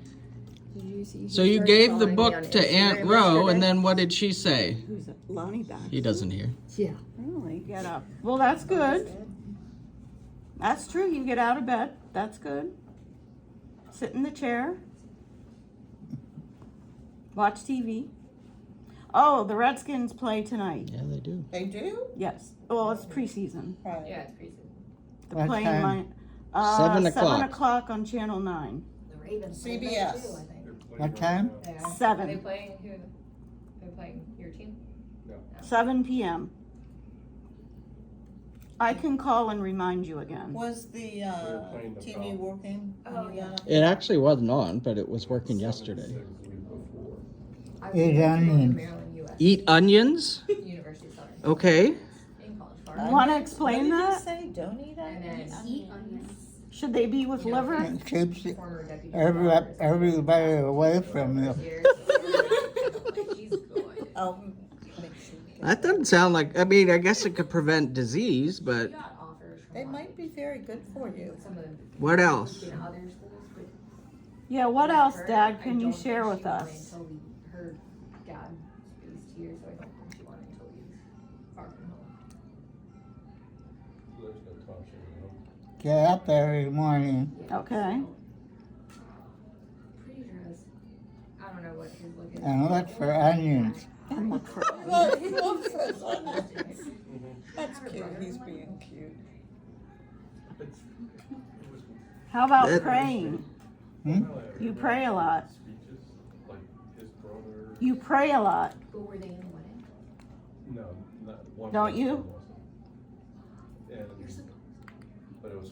So you gave the book to Aunt Roe, and then what did she say? Who's it? Lonnie back. He doesn't hear. Yeah. Really? Get up. Well, that's good. That's true. You get out of bed. That's good. Sit in the chair. Watch TV. Oh, the Redskins play tonight. Yeah, they do. They do? Yes. Well, it's preseason. Right. Yeah, it's crazy. They're What playing time? 7 7 o'clock. o'clock on Channel 9. The Ravens. play CBS. tonight, too, I think. What time? Yeah. 7. Are they playing who? They're playing your team? 7 p.m. I can call and remind you again. Was the TV working? Oh, yeah. It actually wasn't on, but it was working yesterday. I Eat was onions. Maryland, US. Eat onions? University of Southern. Okay. In College Park. Want to explain What did you that? say? Don't eat And onions? then eat onions. Should they be with liver? It keeps Former deputy. everybody away from you. She's good. Oh, make sure. That doesn't sound like. I mean, I guess it could prevent disease, but Got offers from They might be very good for you. some of the what else? in other schools, but Yeah, what else, her, Dad, I can you don't share think with she wanted us? Until her dad is here, so I don't think she wanted to leave far from home. Get up every morning. Okay. Pretty sure that's, I don't know what his look is. And look for onions. And look for Oh, he loves those onions. That's cute. He's being cute. How about That- praying? Hmm? You pray a lot. You pray a lot, But were they in the wedding? No, not one. don't you? wasn't. And, but it was.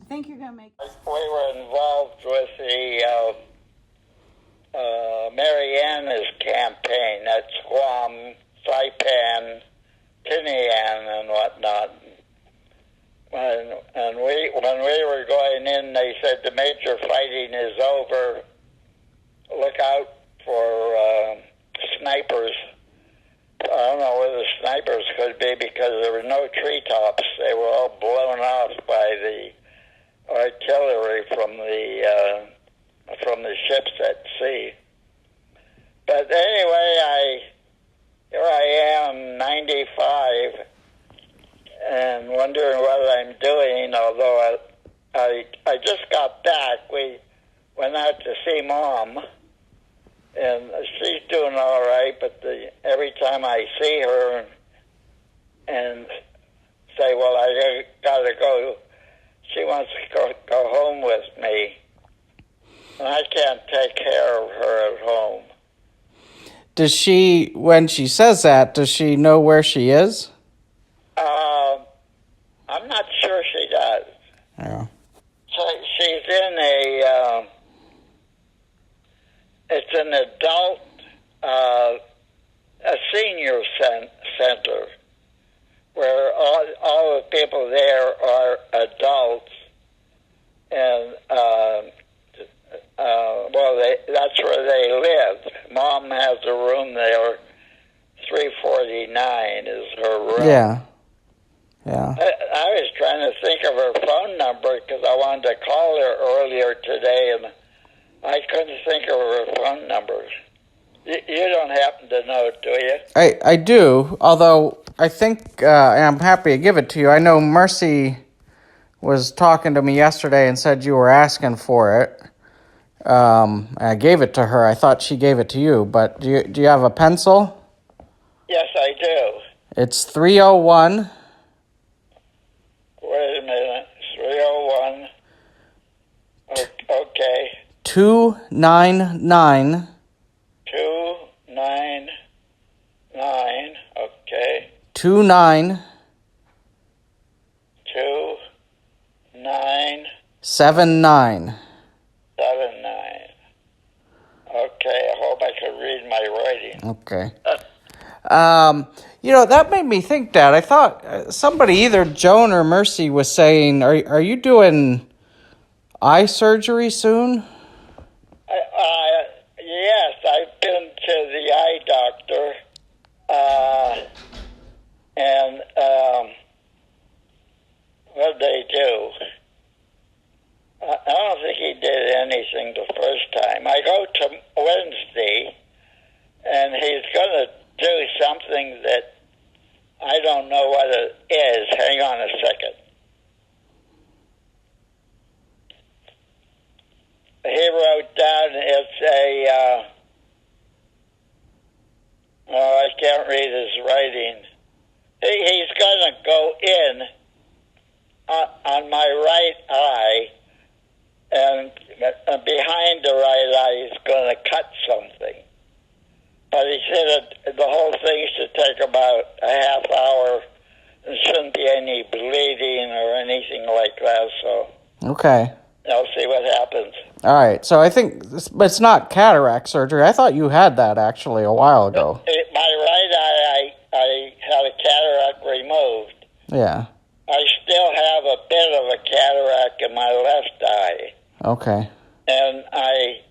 I think you're gonna make. We were involved with the Mariana's campaign at Guam, Saipan, Tinian, and whatnot. And when we were going in, they said the major fighting is over. Look out for snipers. I don't know where the snipers could be because there were no treetops. They were all blown off by the artillery from the ships at sea. But anyway, here I am, 95, and wondering what I'm doing. Although I just got back, we went out to see Mom, and she's doing all right. But every time I see her and say, "Well, I gotta go," she wants to go home with me, and I can't take care of her at home. Does she, when she says that, does she know where she is? is in it's an adult, a senior center, where all the people there are adults, and that's where they live. Mom has a room there. 349 is her room. Yeah. I was trying to think of her phone number because I wanted to call her earlier today, and I couldn't think of her phone number. You don't happen to know, do you? I do, although I think, and I'm happy to give it to you, I know Mercy was talking to me yesterday and said you were asking for it. I gave it to her. I thought she gave it to you, but do you have a pencil? Yes, I do. It's 301. Wait a minute. 301. Okay. 299. 299. Okay. 29. 29. 79. 79. Okay, I hope I could read my writing. Okay. That made me think, Dad. I thought somebody, either Joan or Mercy, was saying, are you doing eye surgery soon? Yes, I've been to the eye doctor, and what did they do? I don't think he did anything the first time. I go to Wednesday, and he's going to do something that I don't know what it is. Hang on a second. He wrote down it's I can't read his writing. He's going to go in on my right eye, and behind the right eye he's going to cut something. But he said the whole thing should take about a half hour. There shouldn't be any bleeding or anything like that, so Okay. I'll see what happens. All right. So I think it's not cataract surgery. I thought you had that actually a while ago. My right eye, I had a cataract removed. Yeah. I still have a bit of a cataract in my left eye. Okay. And I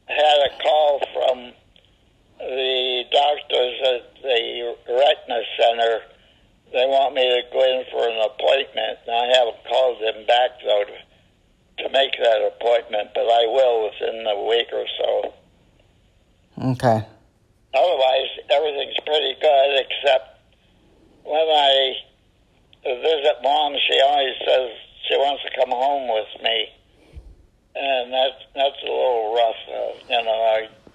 had a call from the doctors at the retina center. They want me to go in for an appointment, and I haven't called them back, though, to make that appointment, but I will within a week or so. Okay. Otherwise, everything's pretty good, except when I visit Mom, she always says she wants to come home with me, and that's a little rough,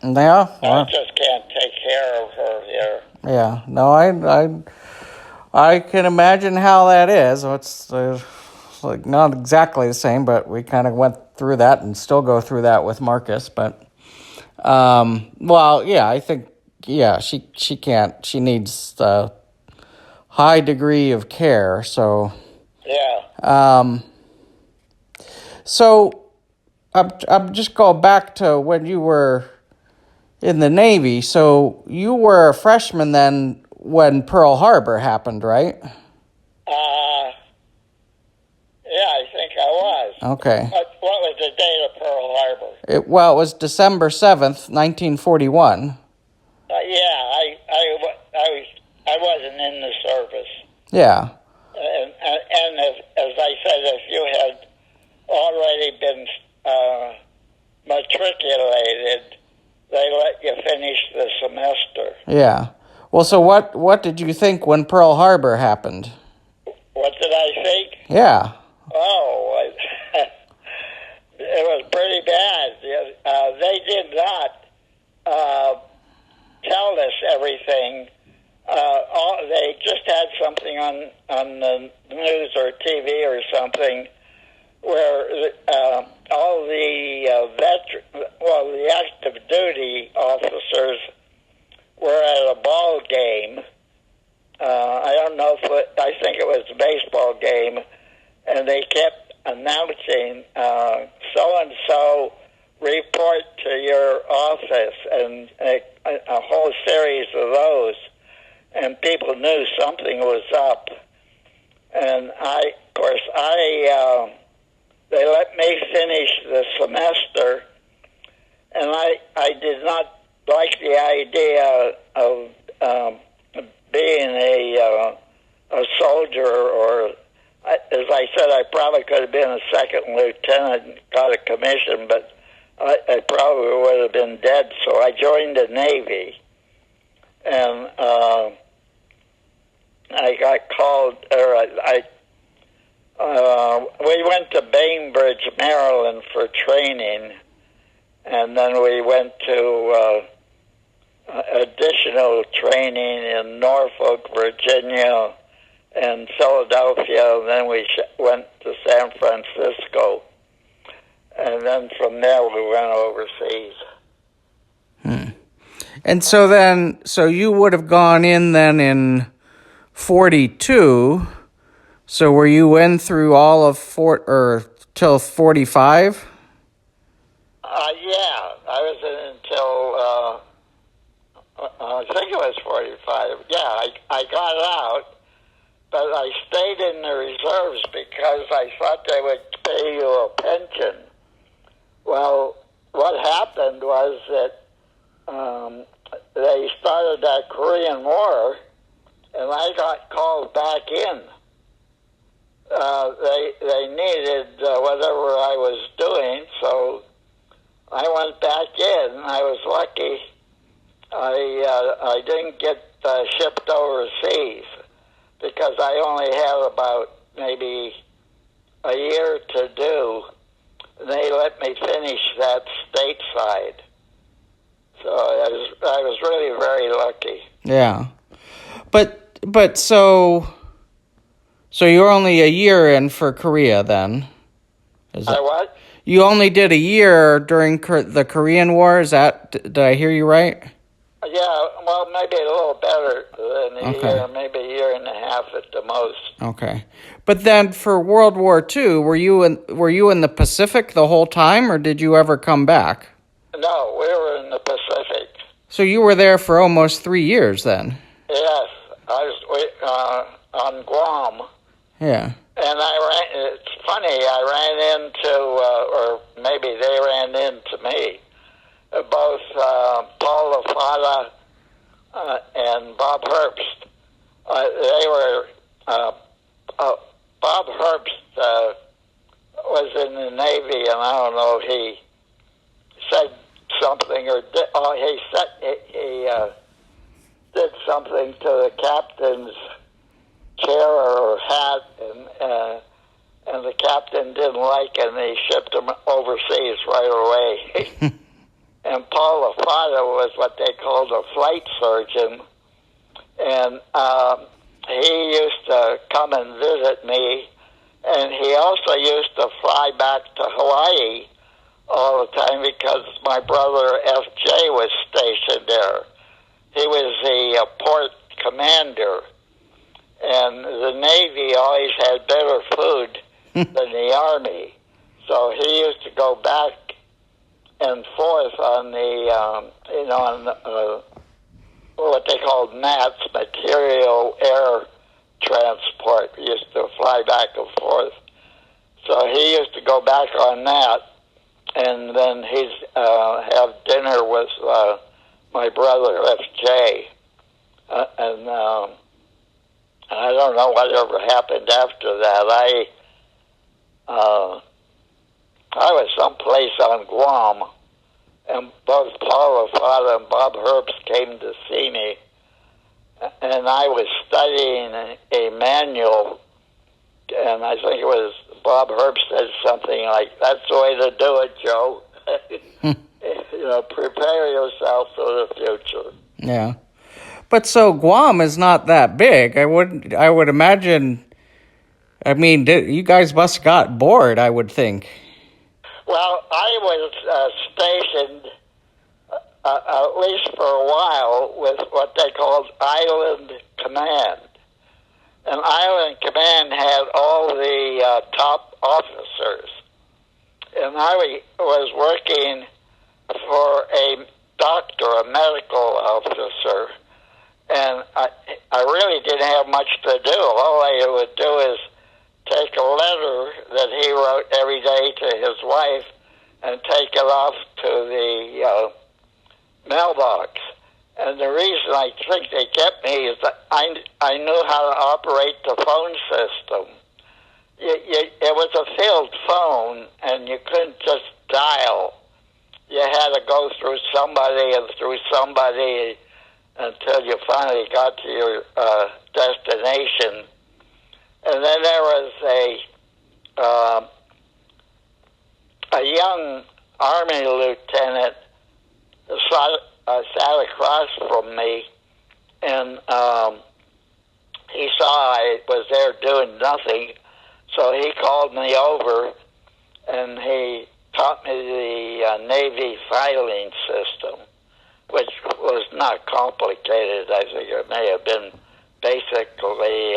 Yeah. I just can't take care of her here. Yeah. No, I can imagine how that is. It's like not exactly the same, but we kind of went through that and still go through that with Marcus. But I think she can't. She needs a high degree of care. So yeah. So I'm just going back to when you were in the Navy. So you were a freshman then when Pearl Harbor happened, right? Yeah, I think I was. Okay. What was the date of Pearl Harbor? It was December 7th, 1941. I wasn't in the service. Yeah. And as I said, if you had already been matriculated, they let you finish the semester. Yeah. Well, so what did you think when Pearl Harbor happened? What did I think? Yeah. Oh, it was pretty bad. They did not tell us everything. They just had something on the news or TV or something where all the the active duty officers were at a ball game. I don't know I think it was a baseball game, and they kept announcing so-and-so report to your office, and a whole series of those, and people knew something was up. And they let me finish the semester, and I did not like the idea of being a soldier, or as I said, I probably could have been a second lieutenant and got a commission, but I probably would have been dead. So I joined the Navy, and I got called, we went to Bainbridge, Maryland for training, and then we went to additional training in Norfolk, Virginia, and Philadelphia, and then we went to San Francisco, and then from there we went overseas. And so you would have gone in then in 42. So were you in through all of till 45? Yeah, I was in until I think it was 45. Yeah, I got out, but I stayed in the reserves because I thought they would pay you a pension. Well, what happened was that they started that Korean War, and I got called back in. They needed whatever I was doing, so I went back in. I was lucky. I didn't get shipped overseas because I only had about maybe a year to do. They let me finish that stateside. So I was really very lucky. Yeah. But so you're only a year in for Korea then? What? You only did a year during the Korean War, did I hear you right? Yeah, well, maybe a little better than a year, maybe a year and a half at the most. Okay. But then for World War II, were you in the Pacific the whole time, or did you ever come back? No, we were in the Pacific. So you were there for almost 3 years then? Yes, I was on Guam. Yeah. And it's funny, I ran into, or maybe they ran into me, both Paul LaFada and Bob Herbst. They were, Bob Herbst was in the Navy, and I don't know if he said something or he did something to the captain's chair or hat, and the captain didn't like it, and he shipped him overseas right away. And Paul LaFada was what they called a flight surgeon, and he used to come and visit me, and he also used to fly back to Hawaii all the time because my brother F.J. was stationed there. He was the port commander, and the Navy always had better food than the Army, so he used to go back and forth on the, what they called MATS, material air transport. He used to fly back and forth. So he used to go back on that, and then he'd have dinner with my brother, F.J., and I don't know whatever happened after that. I was someplace on Guam, and both Paul LaFada and Bob Herbst came to see me, and I was studying a manual, and I think it was Bob Herbst said something like, "That's the way to do it, Joe." Prepare yourself for the future. Yeah. But so Guam is not that big. I would imagine, I mean, you guys must have got bored, I would think. Well, I was stationed, at least for a while, with what they called Island Command. And Island Command had all the top officers. and I was working for a doctor, a medical officer, and I really didn't have much to do. All I would do is take a letter that he wrote every day to his wife and take it off to the mailbox. And the reason I think they kept me is that I knew how to operate the phone system. It was a field phone, and you couldn't just dial. You had to go through somebody and through somebody until you finally got to your destination. And then there was a young Army lieutenant sat across from me, and he saw I was there doing nothing, so he called me over, and he taught me the Navy filing system, which was not complicated. I think it may have been basically